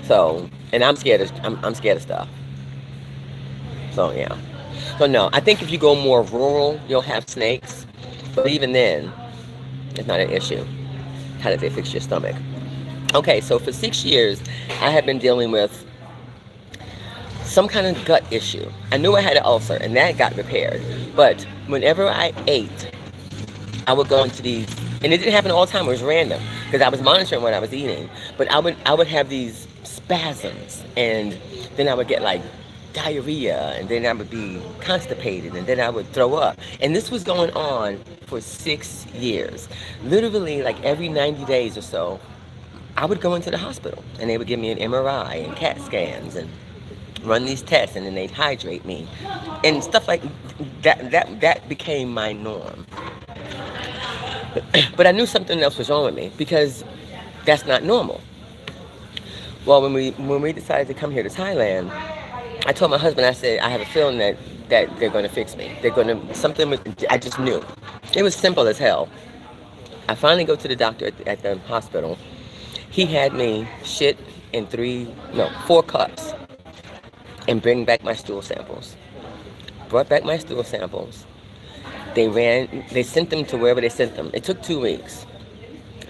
So, and I'm scared of stuff. So, yeah. So, no. I think if you go more rural, you'll have snakes. But even then, it's not an issue. How did they fix your stomach? Okay, so for 6 years, I have been dealing with some kind of gut issue. I knew I had an ulcer, and that got repaired. But whenever I ate, I would go into these, and it didn't happen all the time. It was random because I was monitoring what I was eating. But I would have these spasms, and then I would get like diarrhea, and then I would be constipated, and then I would throw up. And this was going on for 6 years. Literally, like every 90 days or so, I would go into the hospital, and they would give me an MRI and CAT scans and run these tests, and then they'd hydrate me and stuff like that. That became my norm. But I knew something else was wrong with me because that's not normal. Well, when we decided to come here to Thailand, I told my husband, I said, I have a feeling that they're going to fix me. They're going to, something, I just knew. It was simple as hell. I finally go to the doctor at the hospital. He had me shit in 4 cups and bring back my stool samples. Brought back my stool samples. They sent them to wherever they sent them. It took 2 weeks.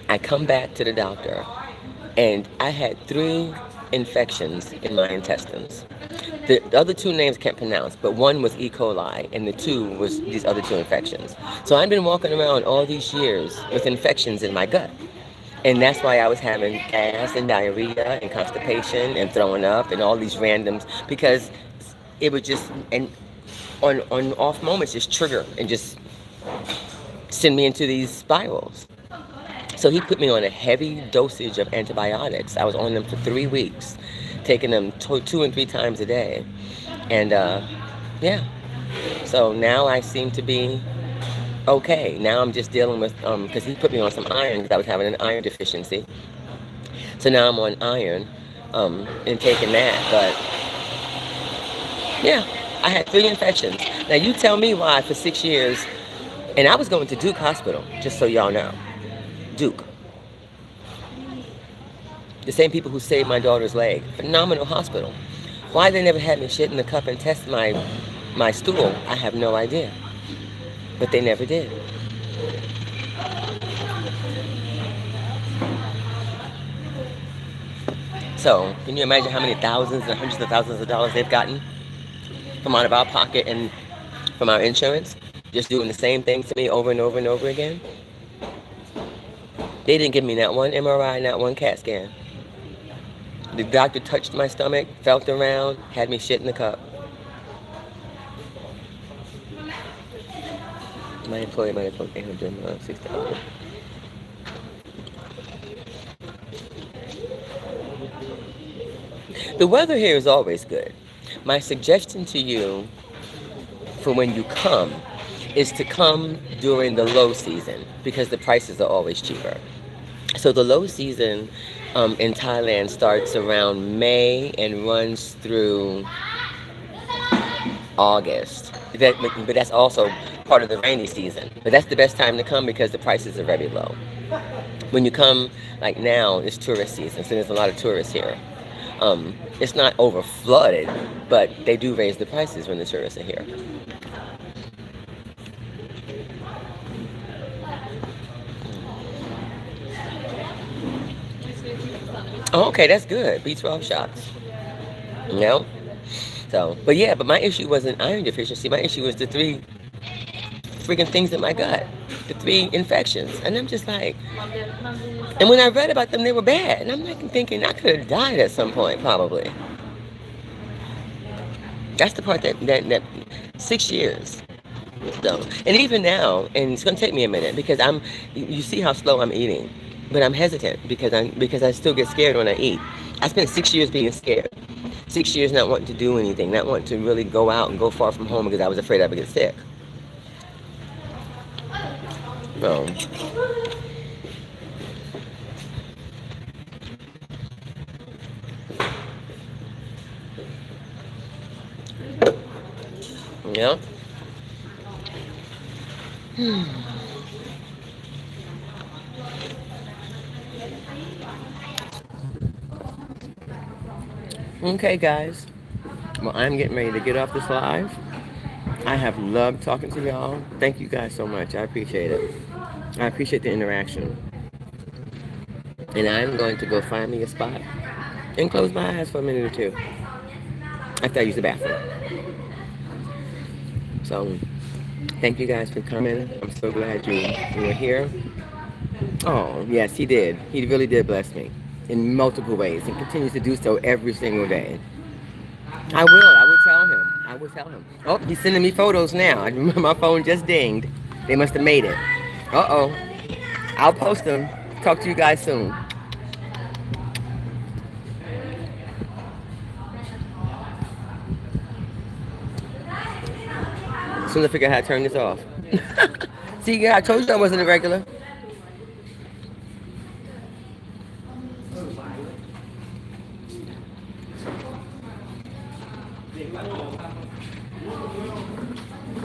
I come back to the doctor, and I had 3 infections in my intestines. The other 2 names I can't pronounce, but one was E. coli, and the 2 was these other 2 infections. So I've been walking around all these years with infections in my gut. And that's why I was having gas and diarrhea and constipation and throwing up and all these randoms, because it would just, and on off moments, just trigger and just send me into these spirals. So he put me on a heavy dosage of antibiotics. I was on them for 3 weeks, taking them 2 and 3 times a day. And yeah, so now I seem to be okay. Now I'm just dealing with, because he put me on some iron because I was having an iron deficiency. So now I'm on iron and taking that. But yeah, I had 3 infections. Now you tell me why for 6 years, and I was going to Duke Hospital, just so y'all know. Duke. The same people who saved my daughter's leg. Phenomenal hospital. Why they never had me shit in the cup and test my stool, I have no idea. But they never did. So, can you imagine how many thousands and hundreds of thousands of dollars they've gotten from out of our pocket and from our insurance? Just doing the same things to me over and over and over again? They didn't give me not one MRI, not one CAT scan. The doctor touched my stomach, felt around, had me shit in the cup. My employer might have told $860. The weather here is always good. My suggestion to you for when you come is to come during the low season because the prices are always cheaper. So the low season in Thailand starts around May and runs through August. But that's also part of the rainy season. But that's the best time to come because the prices are very low. When you come, like now, it's tourist season, so there's a lot of tourists here. It's not over flooded, but they do raise the prices when the tourists are here. Oh, okay, that's good. B12 shots. You know? So, but yeah, but my issue wasn't iron deficiency. My issue was the 3 freaking things in my gut. The 3 infections. And I'm just like, and when I read about them, they were bad. And I'm like thinking I could have died at some point, probably. That's the part that 6 years. So, and even now, and it's going to take me a minute because you see how slow I'm eating. But I'm hesitant because I still get scared when I eat. I spent 6 years being scared. 6 years not wanting to do anything, not wanting to really go out and go far from home because I was afraid I would get sick. So, yeah. Okay, guys. Well, I'm getting ready to get off this live. I have loved talking to y'all. Thank you guys so much. I appreciate it. I appreciate the interaction. And I'm going to go find me a spot and close my eyes for a minute or 2 after I use the bathroom. So, thank you guys for coming. I'm so glad you were here. Oh, yes, he did. He really did bless me in multiple ways and continues to do so every single day. I will tell him. I will tell him. Oh, he's sending me photos now. My phone just dinged. They must have made it. Uh-oh. I'll post them. Talk to you guys soon. As soon as I figure out how to turn this off. See, yeah, I told you I wasn't a regular.